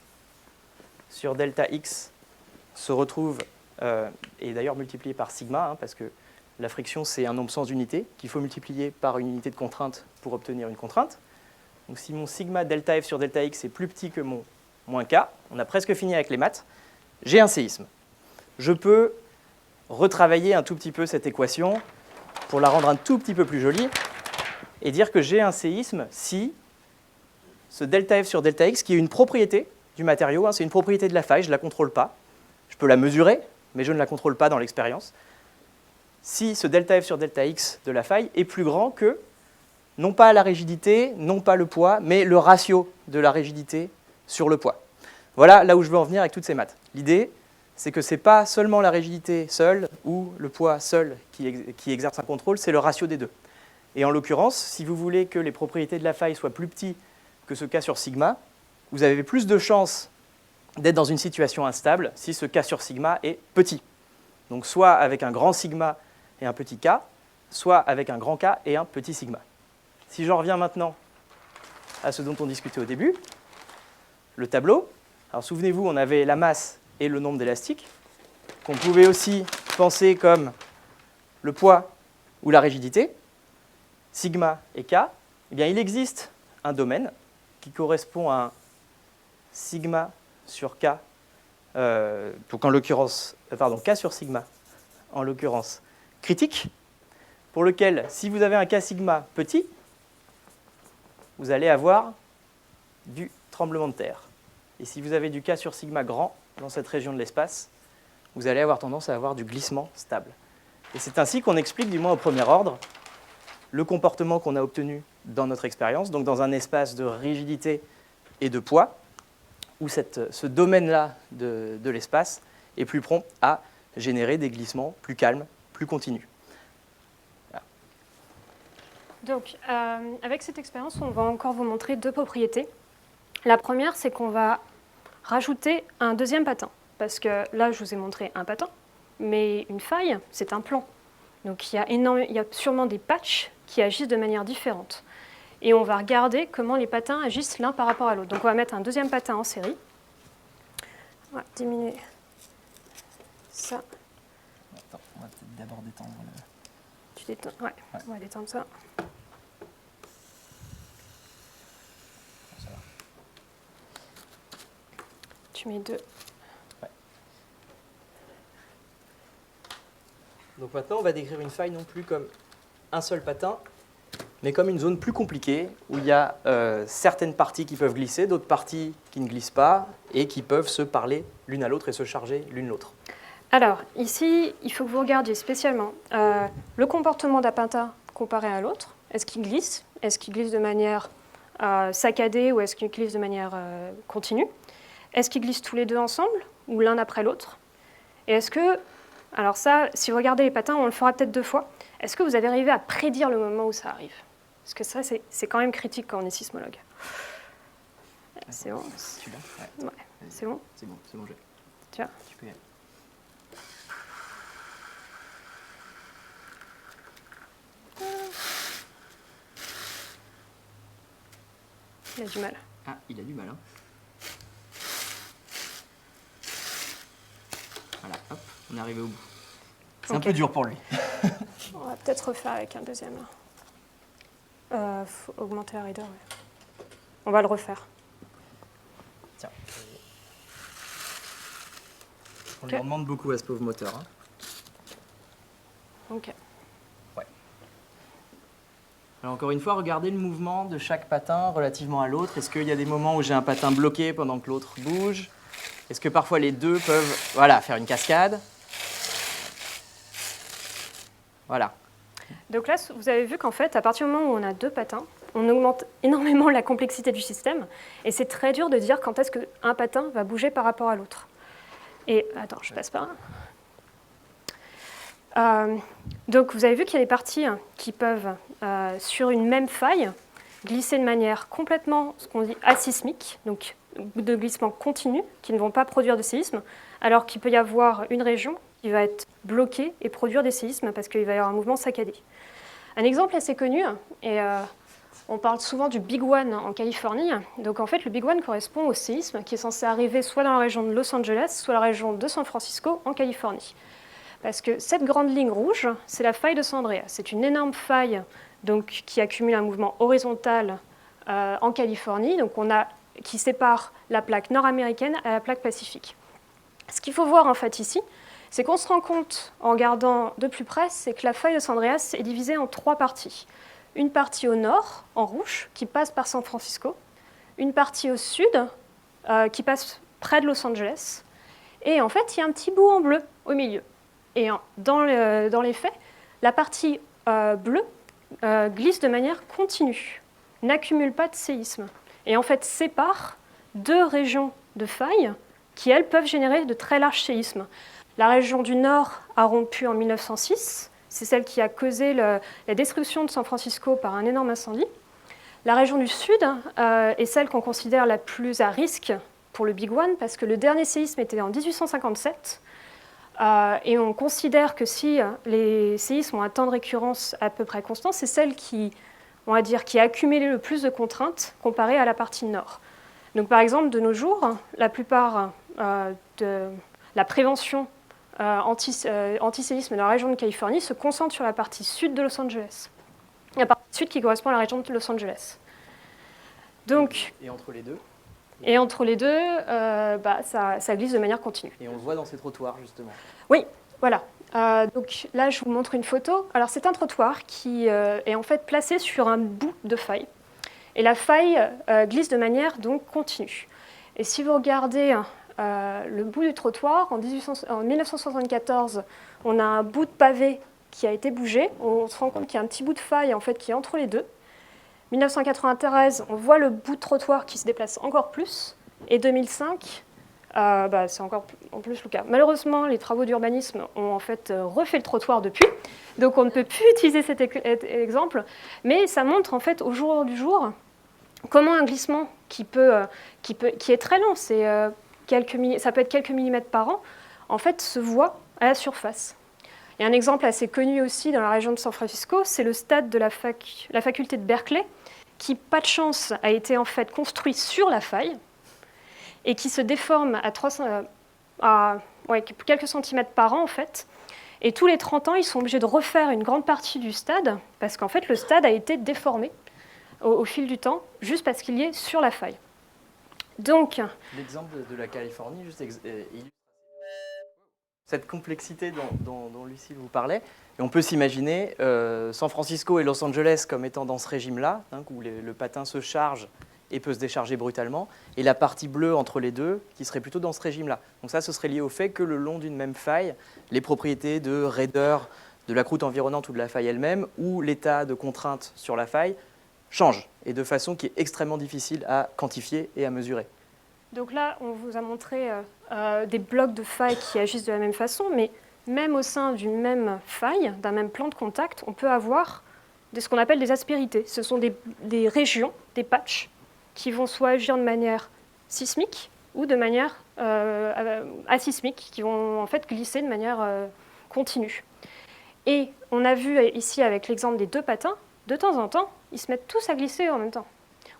sur delta X se retrouve, et d'ailleurs multiplié par sigma, parce que la friction, c'est un nombre sans unité qu'il faut multiplier par une unité de contrainte pour obtenir une contrainte. Donc si mon sigma delta F sur delta X est plus petit que mon moins K, on a presque fini avec les maths, j'ai un séisme. Je peux retravailler un tout petit peu cette équation pour la rendre un tout petit peu plus jolie et dire que j'ai un séisme si ce delta F sur delta X, qui est une propriété du matériau, c'est une propriété de la faille, je ne la contrôle pas. Je peux la mesurer, mais je ne la contrôle pas dans l'expérience. Si ce delta F sur delta X de la faille est plus grand que, non pas la rigidité, non pas le poids, mais le ratio de la rigidité sur le poids. Voilà là où je veux en venir avec toutes ces maths. L'idée, c'est que ce n'est pas seulement la rigidité seule ou le poids seul qui exerce un contrôle, c'est le ratio des deux. Et en l'occurrence, si vous voulez que les propriétés de la faille soient plus petites que ce K sur sigma, vous avez plus de chances d'être dans une situation instable si ce K sur sigma est petit. Donc soit avec un grand sigma et un petit K, soit avec un grand K et un petit sigma. Si j'en reviens maintenant à ce dont on discutait au début, le tableau. Alors souvenez-vous, on avait la masse et le nombre d'élastiques, qu'on pouvait aussi penser comme le poids ou la rigidité, sigma et K. Eh bien, il existe un domaine qui correspond à un sigma sur K, donc en l'occurrence, K sur sigma, en l'occurrence critique, pour lequel, si vous avez un K sigma petit, vous allez avoir du tremblement de terre. Et si vous avez du K sur sigma grand dans cette région de l'espace, vous allez avoir tendance à avoir du glissement stable. Et c'est ainsi qu'on explique, du moins au premier ordre, le comportement qu'on a obtenu dans notre expérience, donc dans un espace de rigidité et de poids, où ce domaine-là de l'espace est plus prompt à générer des glissements plus calmes, plus continus. Voilà. Donc, avec cette expérience, on va encore vous montrer deux propriétés. La première, c'est qu'on va rajouter un deuxième patin, parce que là, je vous ai montré un patin, mais une faille, c'est un plan. Donc, il y a sûrement des patchs qui agissent de manière différente. Et on va regarder comment les patins agissent l'un par rapport à l'autre. Donc on va mettre un deuxième patin en série. On va diminuer ça. Attends, on va peut-être d'abord détendre le... Tu détends, ouais, on va détendre ça. Ça va. Tu mets deux. Ouais. Donc maintenant, on va décrire une faille non plus comme un seul patin, mais comme une zone plus compliquée, où il y a certaines parties qui peuvent glisser, d'autres parties qui ne glissent pas, et qui peuvent se parler l'une à l'autre et se charger l'une l'autre. Alors, ici, il faut que vous regardiez spécialement le comportement d'un patin comparé à l'autre. Est-ce qu'il glisse? Est-ce qu'il glisse de manière saccadée ou est-ce qu'il glisse de manière continue? Est-ce qu'ils glissent tous les deux ensemble ou l'un après l'autre? Et est-ce que, alors ça, si vous regardez les patins, on le fera peut-être 2 fois, est-ce que vous avez arrivé à prédire le moment où ça arrive? Parce que ça, c'est quand même critique quand on est sismologue. C'est bon? Tu l'as? Ouais. C'est bon? C'est bon, je l'ai. Tu vois? Tu peux y aller. Il a du mal. Ah, il a du mal, hein. Voilà, hop, on est arrivé au bout. C'est un peu dur pour lui. On va peut-être refaire avec un deuxième. Faut augmenter la raideur, ouais. On va le refaire. Tiens. On lui en demande beaucoup à ce pauvre moteur. Hein. Ok. Ouais. Alors encore une fois, regardez le mouvement de chaque patin relativement à l'autre. Est-ce qu'il y a des moments où j'ai un patin bloqué pendant que l'autre bouge? Est-ce que parfois les deux peuvent faire une cascade? Voilà. Donc là, vous avez vu qu'en fait, à partir du moment où on a 2 patins, on augmente énormément la complexité du système. Et c'est très dur de dire quand est-ce qu'un patin va bouger par rapport à l'autre. Et attends, je passe par là. Donc vous avez vu qu'il y a des parties qui peuvent, sur une même faille, glisser de manière complètement, ce qu'on dit, asismique, donc de glissement continu, qui ne vont pas produire de séisme, alors qu'il peut y avoir une région qui va être bloquée et produire des séismes parce qu'il va y avoir un mouvement saccadé. Un exemple assez connu, et on parle souvent du Big One en Californie. Donc en fait, le Big One correspond au séisme qui est censé arriver soit dans la région de Los Angeles, soit la région de San Francisco en Californie. Parce que cette grande ligne rouge, c'est la faille de San Andreas. C'est une énorme faille donc, qui accumule un mouvement horizontal en Californie, donc qui sépare la plaque nord-américaine à la plaque pacifique. Ce qu'il faut voir en fait ici, c'est qu'on se rend compte, en regardant de plus près, c'est que la faille de San Andreas est divisée en 3 parties. Une partie au nord, en rouge, qui passe par San Francisco, une partie au sud, qui passe près de Los Angeles, et en fait, il y a un petit bout en bleu au milieu. Et dans les faits, la partie bleue glisse de manière continue, n'accumule pas de séisme, et en fait sépare 2 régions de faille qui, elles, peuvent générer de très larges séismes. La région du Nord a rompu en 1906, c'est celle qui a causé la destruction de San Francisco par un énorme incendie. La région du Sud est celle qu'on considère la plus à risque pour le Big One, parce que le dernier séisme était en 1857, et on considère que si les séismes ont un temps de récurrence à peu près constant, c'est celle qui a accumulé le plus de contraintes comparée à la partie Nord. Donc par exemple, de nos jours, la plupart de la prévention antiséisme dans la région de Californie se concentre sur la partie sud de Los Angeles. La partie sud qui correspond à la région de Los Angeles. Donc, et entre les deux? Et entre les deux, ça glisse de manière continue. Et on le voit dans ces trottoirs, justement. Oui, voilà. Donc là, je vous montre une photo. Alors, c'est un trottoir qui est en fait placé sur un bout de faille. Et la faille glisse de manière donc continue. Et si vous regardez le bout du trottoir, en 1974, on a un bout de pavé qui a été bougé. On se rend compte qu'il y a un petit bout de faille en fait, qui est entre les deux. 1993, on voit le bout de trottoir qui se déplace encore plus. Et 2005, c'est encore en plus le cas. Malheureusement, les travaux d'urbanisme ont en fait refait le trottoir depuis. Donc on ne peut plus utiliser cet exemple. Mais ça montre en fait au jour du jour comment un glissement qui est très lent, ça peut être quelques millimètres par an, en fait se voit à la surface. Il y a un exemple assez connu aussi dans la région de San Francisco, c'est le stade de la faculté de Berkeley, qui, pas de chance, a été en fait construit sur la faille et qui se déforme à quelques centimètres par an en fait. Et tous les 30 ans, ils sont obligés de refaire une grande partie du stade parce qu'en fait, le stade a été déformé au fil du temps, juste parce qu'il y est sur la faille. Donc, l'exemple de la Californie, juste cette complexité dont Lucille vous parlait. Et on peut s'imaginer San Francisco et Los Angeles comme étant dans ce régime-là, hein, où le patin se charge et peut se décharger brutalement, et la partie bleue entre les deux qui serait plutôt dans ce régime-là. Donc ça, ce serait lié au fait que le long d'une même faille, les propriétés de raideur de la croûte environnante ou de la faille elle-même, ou l'état de contrainte sur la faille, changent, et de façon qui est extrêmement difficile à quantifier et à mesurer. Donc là, on vous a montré des blocs de faille qui agissent de la même façon, mais même au sein d'une même faille, d'un même plan de contact, on peut avoir ce qu'on appelle des aspérités. Ce sont des régions, des patchs, qui vont soit agir de manière sismique ou de manière asismique, qui vont en fait glisser de manière continue. Et on a vu ici avec l'exemple des deux patins, de temps en temps, ils se mettent tous à glisser en même temps.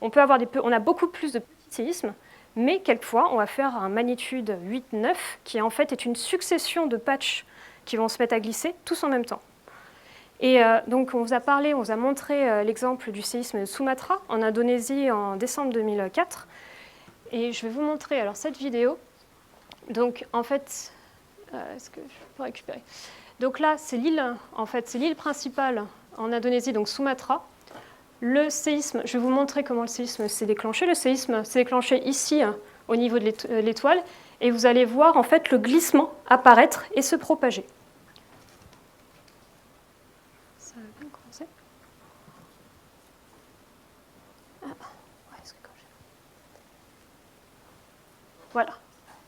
On a beaucoup plus de petits séismes, mais quelquefois, on va faire un magnitude 8-9, qui en fait est une succession de patchs qui vont se mettre à glisser tous en même temps. Et donc, on vous a montré l'exemple du séisme de Sumatra en Indonésie en décembre 2004. Et je vais vous montrer alors cette vidéo. Donc, en fait, est-ce que je peux récupérer? Donc là, c'est l'île principale en Indonésie, donc Sumatra. Le séisme, je vais vous montrer comment le séisme s'est déclenché. Le séisme s'est déclenché ici, au niveau de l'étoile, et vous allez voir en fait le glissement apparaître et se propager. Ça va bien commencer. Voilà.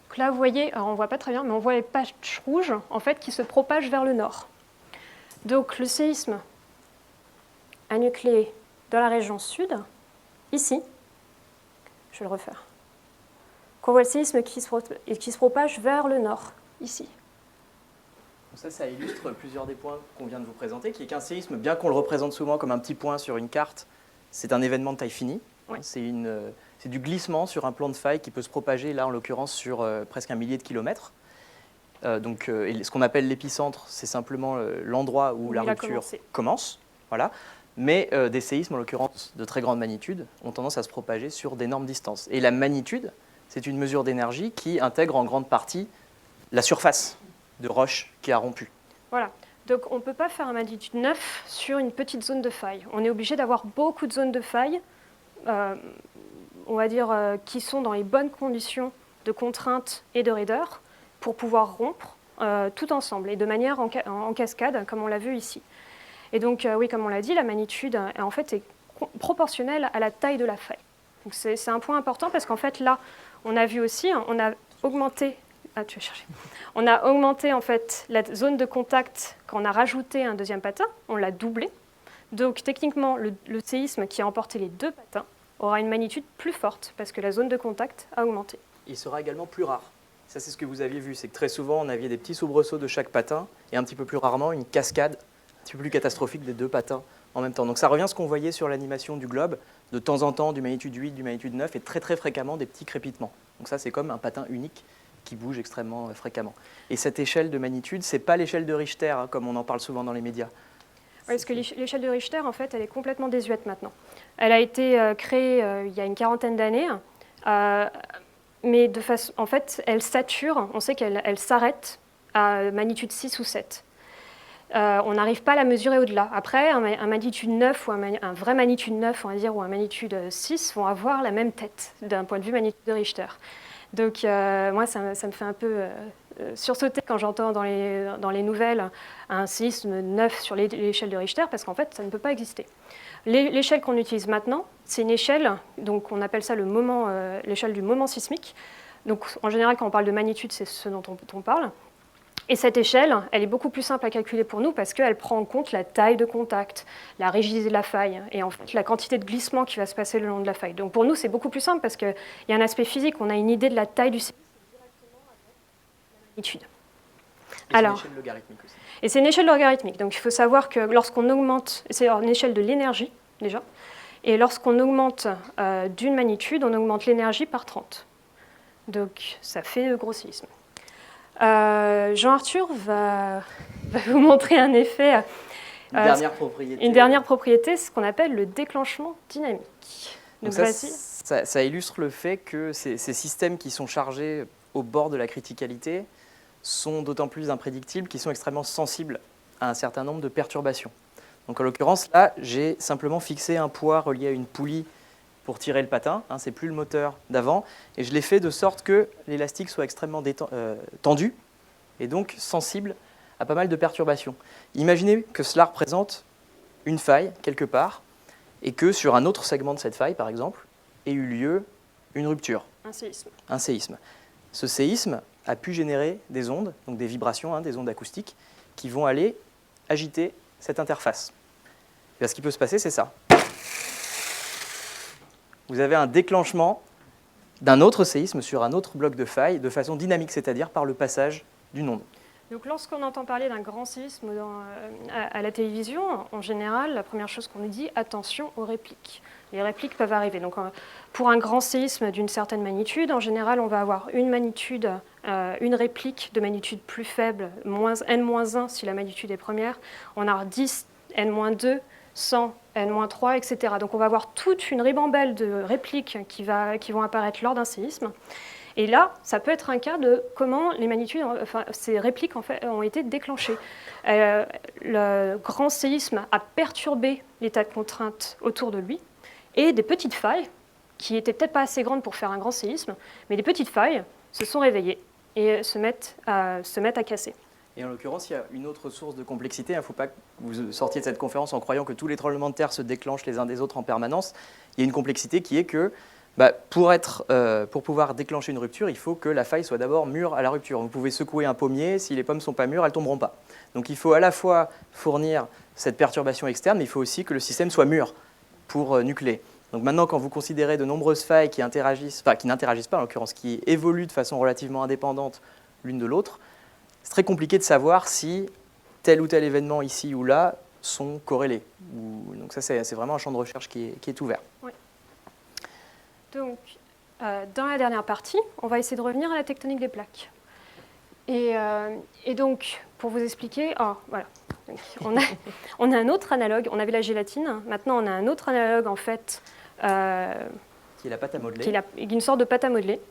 Donc là, vous voyez, alors on ne voit pas très bien, mais on voit les patchs rouges en fait, qui se propagent vers le nord. Donc le séisme a nucléé dans la région sud, ici. Je vais le refaire. On voit le séisme qui se propage vers le nord, ici. Ça illustre plusieurs des points qu'on vient de vous présenter, qui est qu'un séisme, bien qu'on le représente souvent comme un petit point sur une carte, c'est un événement de taille finie. Oui. C'est du glissement sur un plan de faille qui peut se propager, là en l'occurrence, sur presque 1 millier de kilomètres. Et ce qu'on appelle l'épicentre, c'est simplement l'endroit où la rupture commence. Voilà. Mais des séismes, en l'occurrence de très grande magnitude, ont tendance à se propager sur d'énormes distances. Et la magnitude, c'est une mesure d'énergie qui intègre en grande partie la surface de roche qui a rompu. Voilà. Donc on ne peut pas faire un magnitude 9 sur une petite zone de faille. On est obligé d'avoir beaucoup de zones de faille, on va dire, qui sont dans les bonnes conditions de contrainte et de raideur pour pouvoir rompre tout ensemble et de manière en cascade, comme on l'a vu ici. Et donc, oui, comme on l'a dit, la magnitude, en fait, est proportionnelle à la taille de la faille. Donc, c'est un point important parce qu'en fait, là, on a vu aussi, on a augmenté, on a augmenté, en fait, la zone de contact quand on a rajouté un deuxième patin, on l'a doublé. Donc, techniquement, le séisme qui a emporté les deux patins aura une magnitude plus forte parce que la zone de contact a augmenté. Il sera également plus rare. Ça, c'est ce que vous aviez vu, c'est que très souvent, on avait des petits soubresauts de chaque patin et un petit peu plus rarement, une cascade un petit peu plus catastrophique des deux patins en même temps. Donc ça revient à ce qu'on voyait sur l'animation du globe, de temps en temps du magnitude 8, du magnitude 9 et très très fréquemment des petits crépitements. Donc ça c'est comme un patin unique qui bouge extrêmement fréquemment. Et cette échelle de magnitude, ce n'est pas l'échelle de Richter, hein, comme on en parle souvent dans les médias. Oui, parce que l'échelle de Richter, en fait, elle est complètement désuète maintenant. Elle a été créée il y a une quarantaine d'années, mais de façon, en fait, elle sature, on sait qu'elle s'arrête à magnitude 6 ou 7. On n'arrive pas à la mesurer au-delà. Après, un magnitude 9 ou un vrai magnitude 9, on va dire, ou un magnitude 6 vont avoir la même tête d'un point de vue magnitude de Richter. Donc moi, ça me fait un peu sursauter quand j'entends dans les nouvelles un séisme 9 sur l'échelle de Richter, parce qu'en fait, ça ne peut pas exister. L'échelle qu'on utilise maintenant, c'est une échelle, donc on appelle ça l'échelle du moment sismique. Donc en général, quand on parle de magnitude, c'est ce dont on parle. Et cette échelle, elle est beaucoup plus simple à calculer pour nous parce qu'elle prend en compte la taille de contact, la rigidité de la faille et en fait la quantité de glissement qui va se passer le long de la faille. Donc pour nous, c'est beaucoup plus simple parce qu'il y a un aspect physique, on a une idée de la taille du séisme directement avec la magnitude. Et c'est une échelle logarithmique aussi. Et c'est une échelle logarithmique. Donc il faut savoir que lorsqu'on augmente, c'est une échelle de l'énergie déjà, et lorsqu'on augmente d'une magnitude, on augmente l'énergie par 30. Donc ça fait gros séisme. Jean-Arthur va vous montrer un effet, une dernière propriété, ce qu'on appelle le déclenchement dynamique. Donc ça illustre le fait que ces systèmes qui sont chargés au bord de la criticalité sont d'autant plus imprédictibles qu'ils sont extrêmement sensibles à un certain nombre de perturbations. Donc en l'occurrence, là, j'ai simplement fixé un poids relié à une poulie pour tirer le patin, hein, c'est plus le moteur d'avant, et je l'ai fait de sorte que l'élastique soit extrêmement tendu et donc sensible à pas mal de perturbations. Imaginez que cela représente une faille quelque part et que sur un autre segment de cette faille, par exemple, ait eu lieu une rupture. Un séisme. Un séisme. Ce séisme a pu générer des ondes, donc des vibrations, hein, des ondes acoustiques, qui vont aller agiter cette interface. Et ce qui peut se passer, c'est ça. Vous avez un déclenchement d'un autre séisme sur un autre bloc de faille de façon dynamique, c'est-à-dire par le passage d'une onde. Donc lorsqu'on entend parler d'un grand séisme à la télévision, en général, la première chose qu'on nous dit, attention aux répliques. Les répliques peuvent arriver. Donc, pour un grand séisme d'une certaine magnitude, en général, on va avoir une réplique de magnitude plus faible, n-1 si la magnitude est première. On a 10, n-2, 100, n-3, etc. Donc on va avoir toute une ribambelle de répliques qui vont apparaître lors d'un séisme. Et là, ça peut être un cas de comment ces répliques en fait, ont été déclenchées. Le grand séisme a perturbé l'état de contrainte autour de lui, et des petites failles, qui n'étaient peut-être pas assez grandes pour faire un grand séisme, mais des petites failles se sont réveillées et se mettent à casser. Et en l'occurrence, il y a une autre source de complexité. Il ne faut pas que vous sortiez de cette conférence en croyant que tous les tremblements de terre se déclenchent les uns des autres en permanence. Il y a une complexité qui est que pour pouvoir déclencher une rupture, il faut que la faille soit d'abord mûre à la rupture. Vous pouvez secouer un pommier, si les pommes ne sont pas mûres, elles ne tomberont pas. Donc il faut à la fois fournir cette perturbation externe, mais il faut aussi que le système soit mûr pour nucléer. Donc maintenant, quand vous considérez de nombreuses failles qui n'interagissent pas en l'occurrence, qui évoluent de façon relativement indépendante l'une de l'autre, c'est très compliqué de savoir si tel ou tel événement ici ou là sont corrélés. Donc ça, c'est vraiment un champ de recherche qui est ouvert. Oui. Donc, dans la dernière partie, on va essayer de revenir à la tectonique des plaques. Et donc, pour vous expliquer, voilà. On a un autre analogue. On avait la gélatine. Maintenant, on a un autre analogue, en fait. Qui est la pâte à modeler. Qui est une sorte de pâte à modeler.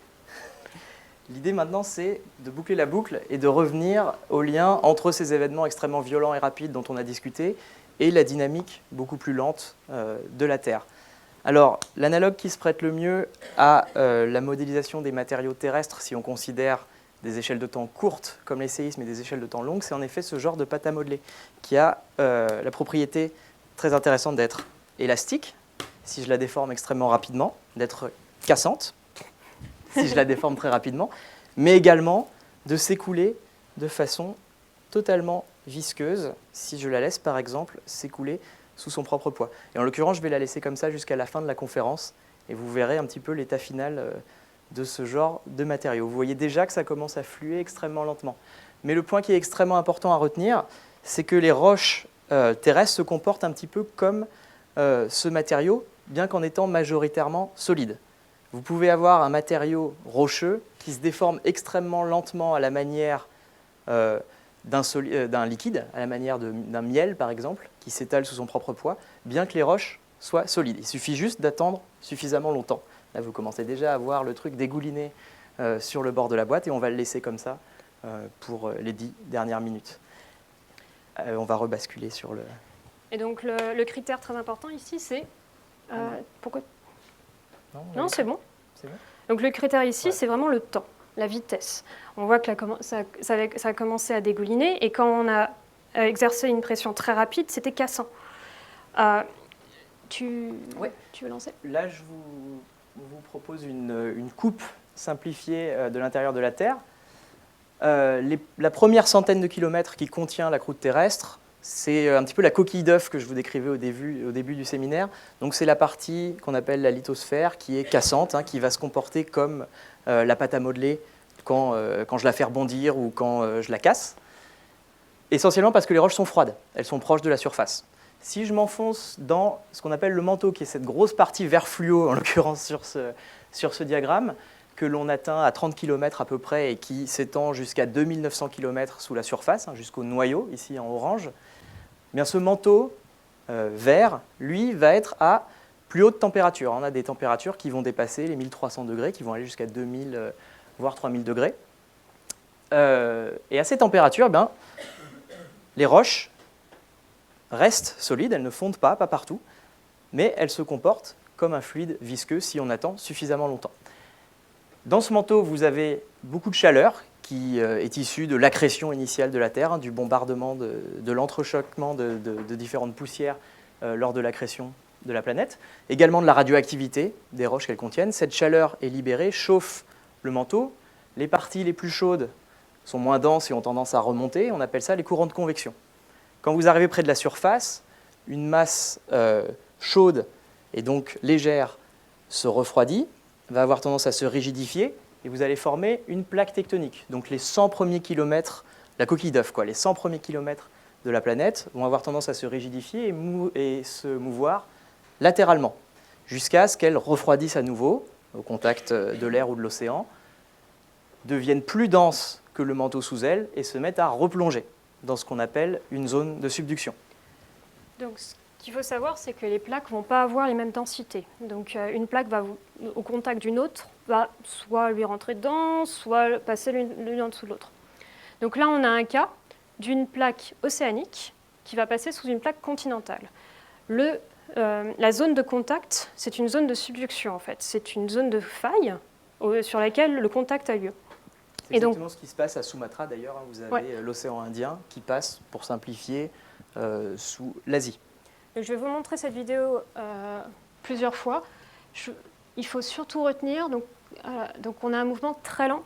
L'idée maintenant, c'est de boucler la boucle et de revenir au lien entre ces événements extrêmement violents et rapides dont on a discuté et la dynamique beaucoup plus lente de la Terre. Alors, l'analogue qui se prête le mieux à la modélisation des matériaux terrestres, si on considère des échelles de temps courtes comme les séismes et des échelles de temps longues, c'est en effet ce genre de pâte à modeler qui a la propriété très intéressante d'être élastique, si je la déforme extrêmement rapidement, d'être cassante, si je la déforme très rapidement, mais également de s'écouler de façon totalement visqueuse, si je la laisse par exemple s'écouler sous son propre poids. Et en l'occurrence, je vais la laisser comme ça jusqu'à la fin de la conférence, et vous verrez un petit peu l'état final de ce genre de matériaux. Vous voyez déjà que ça commence à fluer extrêmement lentement. Mais le point qui est extrêmement important à retenir, c'est que les roches terrestres se comportent un petit peu comme ce matériau, bien qu'en étant majoritairement solides. Vous pouvez avoir un matériau rocheux qui se déforme extrêmement lentement à la manière d'un liquide, à la manière d'un miel par exemple, qui s'étale sous son propre poids, bien que les roches soient solides. Il suffit juste d'attendre suffisamment longtemps. Là, vous commencez déjà à voir le truc dégouliner sur le bord de la boîte et on va le laisser comme ça pour les 10 dernières minutes. On va rebasculer sur le... Et donc le critère très important ici, c'est... pourquoi ? Non, c'est bon. Donc le critère ici, c'est vraiment le temps, la vitesse. On voit que ça a commencé à dégouliner et quand on a exercé une pression très rapide, c'était cassant. Tu veux lancer ? Là, je vous propose une coupe simplifiée de l'intérieur de la Terre. La première centaine de kilomètres qui contient la croûte terrestre, c'est un petit peu la coquille d'œuf que je vous décrivais au début du séminaire. Donc c'est la partie qu'on appelle la lithosphère, qui est cassante, qui va se comporter comme la pâte à modeler quand je la fais rebondir ou quand je la casse. Essentiellement parce que les roches sont froides, elles sont proches de la surface. Si je m'enfonce dans ce qu'on appelle le manteau, qui est cette grosse partie vert fluo, en l'occurrence sur ce diagramme, que l'on atteint à 30 km à peu près et qui s'étend jusqu'à 2900 km sous la surface, jusqu'au noyau, ici en orange, eh bien ce manteau vert, lui, va être à plus haute température. On a des températures qui vont dépasser les 1300 degrés, qui vont aller jusqu'à 2000, voire 3000 degrés. et à ces températures, les roches restent solides, elles ne fondent pas partout, mais elles se comportent comme un fluide visqueux si on attend suffisamment longtemps. Dans ce manteau, vous avez beaucoup de chaleur qui est issue de l'accrétion initiale de la Terre, du bombardement, de l'entrechoquement de différentes poussières lors de l'accrétion de la planète, également de la radioactivité des roches qu'elles contiennent. Cette chaleur est libérée, chauffe le manteau. Les parties les plus chaudes sont moins denses et ont tendance à remonter. On appelle ça les courants de convection. Quand vous arrivez près de la surface, une masse chaude et donc légère se refroidit, va avoir tendance à se rigidifier et vous allez former une plaque tectonique. Donc les 100 premiers kilomètres, la coquille d'œuf, les 100 premiers kilomètres de la planète vont avoir tendance à se rigidifier et se mouvoir latéralement, jusqu'à ce qu'elles refroidissent à nouveau, au contact de l'air ou de l'océan, deviennent plus denses que le manteau sous elles et se mettent à replonger dans ce qu'on appelle une zone de subduction. Donc ce qu'il faut savoir, c'est que les plaques ne vont pas avoir les mêmes densités. Donc une plaque va au contact d'une autre, va soit lui rentrer dedans, soit passer l'une en dessous de l'autre. Donc là, on a un cas d'une plaque océanique qui va passer sous une plaque continentale. La zone de contact, c'est une zone de subduction en fait. C'est une zone de faille sur laquelle le contact a lieu. C'est exactement ce qui se passe à Sumatra d'ailleurs. Vous avez l'océan Indien qui passe, pour simplifier, sous l'Asie. Je vais vous montrer cette vidéo plusieurs fois. Il faut surtout retenir, donc on a un mouvement très lent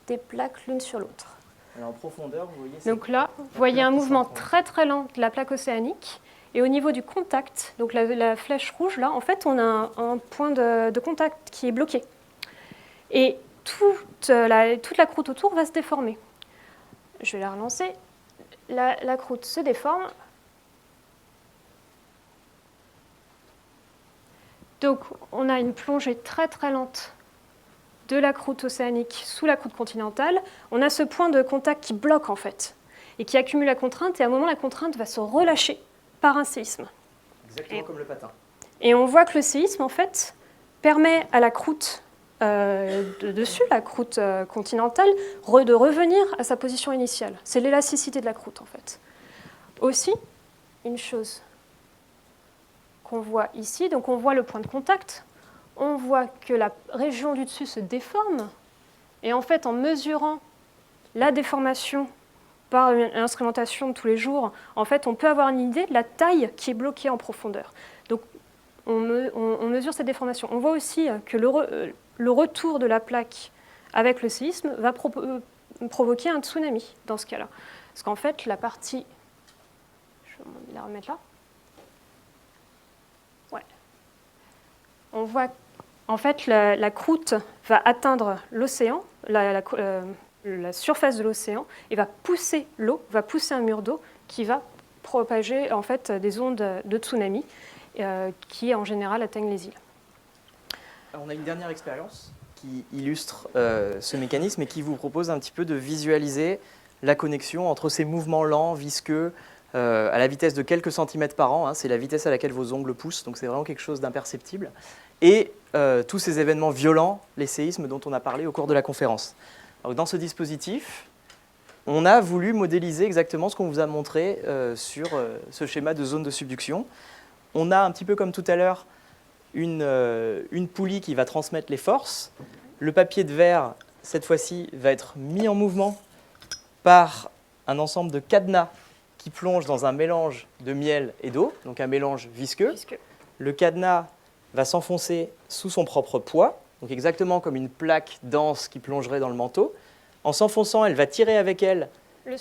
des plaques l'une sur l'autre. En profondeur, vous voyez. Donc là, vous voyez un mouvement très très lent de la plaque océanique. Et au niveau du contact, donc la flèche rouge, là, en fait, on a un point de contact qui est bloqué. Et toute la croûte autour va se déformer. Je vais la relancer. La croûte se déforme. Donc, on a une plongée très très lente de la croûte océanique sous la croûte continentale. On a ce point de contact qui bloque, en fait, et qui accumule la contrainte. Et à un moment, la contrainte va se relâcher par un séisme. Exactement comme le patin. Et on voit que le séisme, en fait, permet à la croûte de dessus, la croûte continentale, de revenir à sa position initiale. C'est l'élasticité de la croûte, en fait. Aussi, une chose qu'on voit ici, donc on voit le point de contact, on voit que la région du dessus se déforme, et en fait, en mesurant la déformation par l'instrumentation de tous les jours, en fait, on peut avoir une idée de la taille qui est bloquée en profondeur. Donc, on mesure cette déformation. On voit aussi que le retour de la plaque avec le séisme va provoquer un tsunami dans ce cas-là. Parce qu'en fait, la partie... Je vais la remettre là. Ouais. On voit en fait la croûte va atteindre l'océan, la surface de l'océan, et va pousser l'eau, va pousser un mur d'eau qui va propager en fait des ondes de tsunami qui en général atteignent les îles. On a une dernière expérience qui illustre ce mécanisme et qui vous propose un petit peu de visualiser la connexion entre ces mouvements lents, visqueux, à la vitesse de quelques centimètres par an, c'est la vitesse à laquelle vos ongles poussent, donc c'est vraiment quelque chose d'imperceptible, et tous ces événements violents, les séismes dont on a parlé au cours de la conférence. Alors, dans ce dispositif, on a voulu modéliser exactement ce qu'on vous a montré sur ce schéma de zone de subduction. On a un petit peu comme tout à l'heure une poulie qui va transmettre les forces. Le papier de verre, cette fois-ci, va être mis en mouvement par un ensemble de cadenas qui plongent dans un mélange de miel et d'eau, donc un mélange visqueux. Le cadenas va s'enfoncer sous son propre poids, donc exactement comme une plaque dense qui plongerait dans le manteau. En s'enfonçant, elle va tirer avec elle le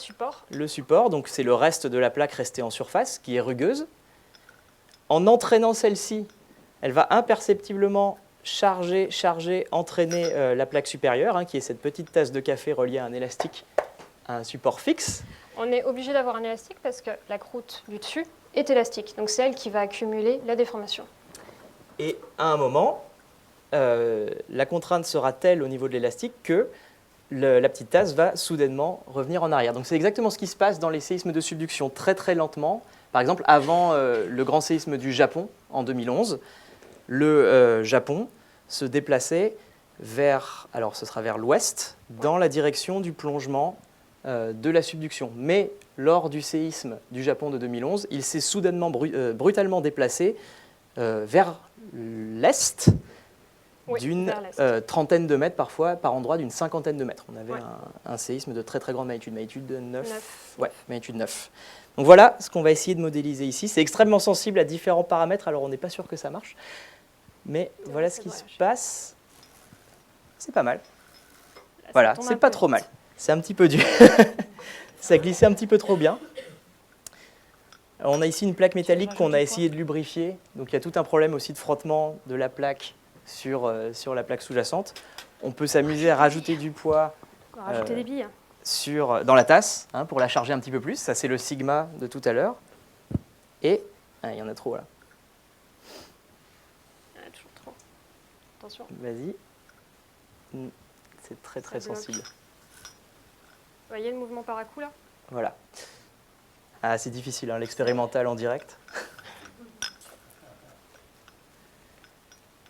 support, donc c'est le reste de la plaque restée en surface, qui est rugueuse. En entraînant celle-ci, elle va imperceptiblement charger, entraîner la plaque supérieure, qui est cette petite tasse de café reliée à un élastique, à un support fixe. On est obligé d'avoir un élastique parce que la croûte du dessus est élastique, donc c'est elle qui va accumuler la déformation. Et à un moment, la contrainte sera telle au niveau de l'élastique que la petite tasse va soudainement revenir en arrière. Donc c'est exactement ce qui se passe dans les séismes de subduction, très très lentement. Par exemple, avant le grand séisme du Japon en 2011, le Japon se déplaçait alors ce sera vers l'ouest, dans la direction du plongement de la subduction. Mais lors du séisme du Japon de 2011, il s'est soudainement, brutalement déplacé vers l'est, d'une trentaine de mètres, parfois par endroit d'une cinquantaine de mètres. On avait un séisme de très très grande magnitude, magnitude 9. Ouais, magnitude 9. Donc voilà ce qu'on va essayer de modéliser ici. C'est extrêmement sensible à différents paramètres, alors on n'est pas sûr que ça marche. Mais voilà ce qui se passe. C'est pas mal. Voilà, c'est pas trop mal. C'est un petit peu dur. Ça glissait un petit peu trop bien. Alors, on a ici une plaque métallique qu'on a essayé de lubrifier. Donc il y a tout un problème aussi de frottement de la plaque sur la plaque sous-jacente. On peut s'amuser à rajouter du poids rajouter des billes. Dans la tasse pour la charger un petit peu plus. Ça, c'est le sigma de tout à l'heure. Et il y en a trop là. Toujours trop. Attention. Vas-y. C'est très très sensible. Vous voyez le mouvement par à coup là? Voilà. Ah, c'est difficile, l'expérimental en direct.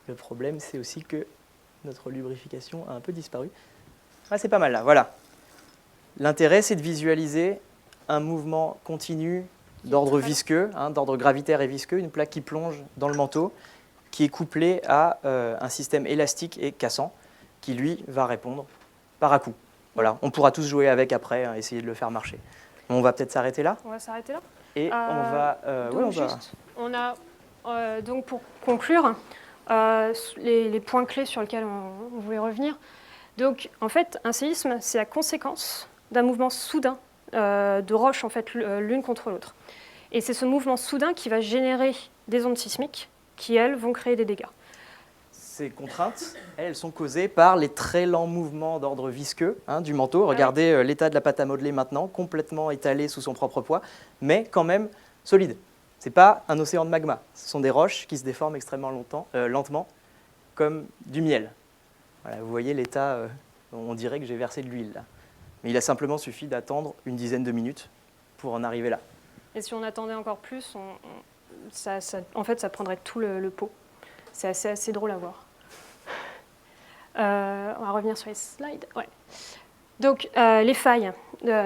Le problème, c'est aussi que notre lubrification a un peu disparu. Ah, c'est pas mal là, voilà. L'intérêt, c'est de visualiser un mouvement continu d'ordre visqueux, d'ordre gravitaire et visqueux, une plaque qui plonge dans le manteau, qui est couplée à un système élastique et cassant, qui lui va répondre par à-coup. Voilà, on pourra tous jouer avec après, essayer de le faire marcher. On va peut-être s'arrêter là. On va s'arrêter là. Et donc pour conclure, les points clés sur lesquels on voulait revenir. Donc en fait, un séisme, c'est la conséquence d'un mouvement soudain de roches en fait l'une contre l'autre. Et c'est ce mouvement soudain qui va générer des ondes sismiques qui, elles, vont créer des dégâts. Ces contraintes, elles sont causées par les très lents mouvements d'ordre visqueux du manteau. Regardez l'état de la pâte à modeler maintenant, complètement étalée sous son propre poids, mais quand même solide. Ce n'est pas un océan de magma, ce sont des roches qui se déforment extrêmement lentement, comme du miel. Voilà, vous voyez l'état, on dirait que j'ai versé de l'huile là. Mais il a simplement suffi d'attendre une dizaine de minutes pour en arriver là. Et si on attendait encore plus, en fait, ça prendrait tout le pot. C'est assez drôle à voir. On va revenir sur les slides. Ouais. Donc, les failles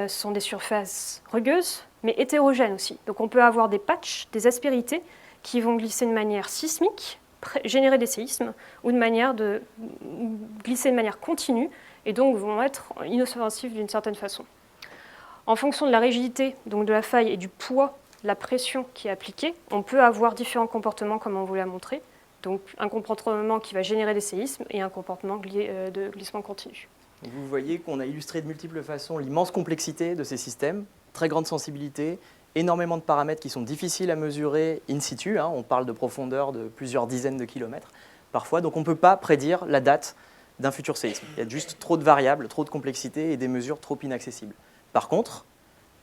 sont des surfaces rugueuses, mais hétérogènes aussi. Donc, on peut avoir des patchs, des aspérités qui vont glisser de manière sismique, générer des séismes, ou glisser de manière continue, et donc vont être inoffensifs d'une certaine façon. En fonction de la rigidité donc de la faille et du poids, la pression qui est appliquée, on peut avoir différents comportements, comme on vous l'a montré. Donc, un comportement qui va générer des séismes et un comportement de glissement continu. Vous voyez qu'on a illustré de multiples façons l'immense complexité de ces systèmes, très grande sensibilité, énormément de paramètres qui sont difficiles à mesurer in situ. On parle de profondeur de plusieurs dizaines de kilomètres parfois, donc on ne peut pas prédire la date d'un futur séisme. Il y a juste trop de variables, trop de complexité et des mesures trop inaccessibles. Par contre,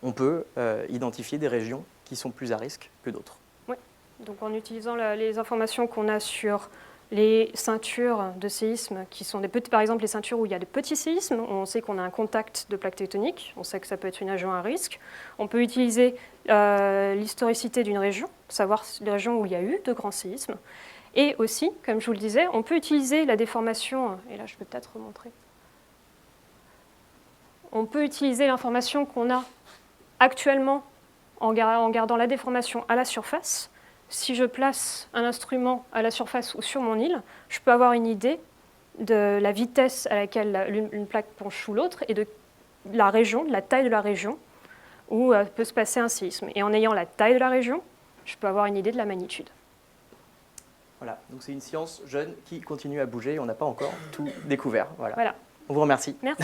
on peut identifier des régions qui sont plus à risque que d'autres. Oui, donc en utilisant les informations qu'on a sur les ceintures de séismes, qui sont par exemple les ceintures où il y a des petits séismes, on sait qu'on a un contact de plaques tectoniques, on sait que ça peut être une région à risque. On peut utiliser l'historicité d'une région, savoir les régions où il y a eu de grands séismes. Et aussi, comme je vous le disais, on peut utiliser la déformation, et là je peux peut-être remontrer. On peut utiliser l'information qu'on a actuellement en gardant la déformation à la surface. Si je place un instrument à la surface ou sur mon île, je peux avoir une idée de la vitesse à laquelle une plaque penche sous l'autre et de la région, de la taille de la région où peut se passer un séisme. Et en ayant la taille de la région, je peux avoir une idée de la magnitude. Voilà, donc c'est une science jeune qui continue à bouger et on n'a pas encore tout découvert. Voilà. Voilà. On vous remercie. Merci.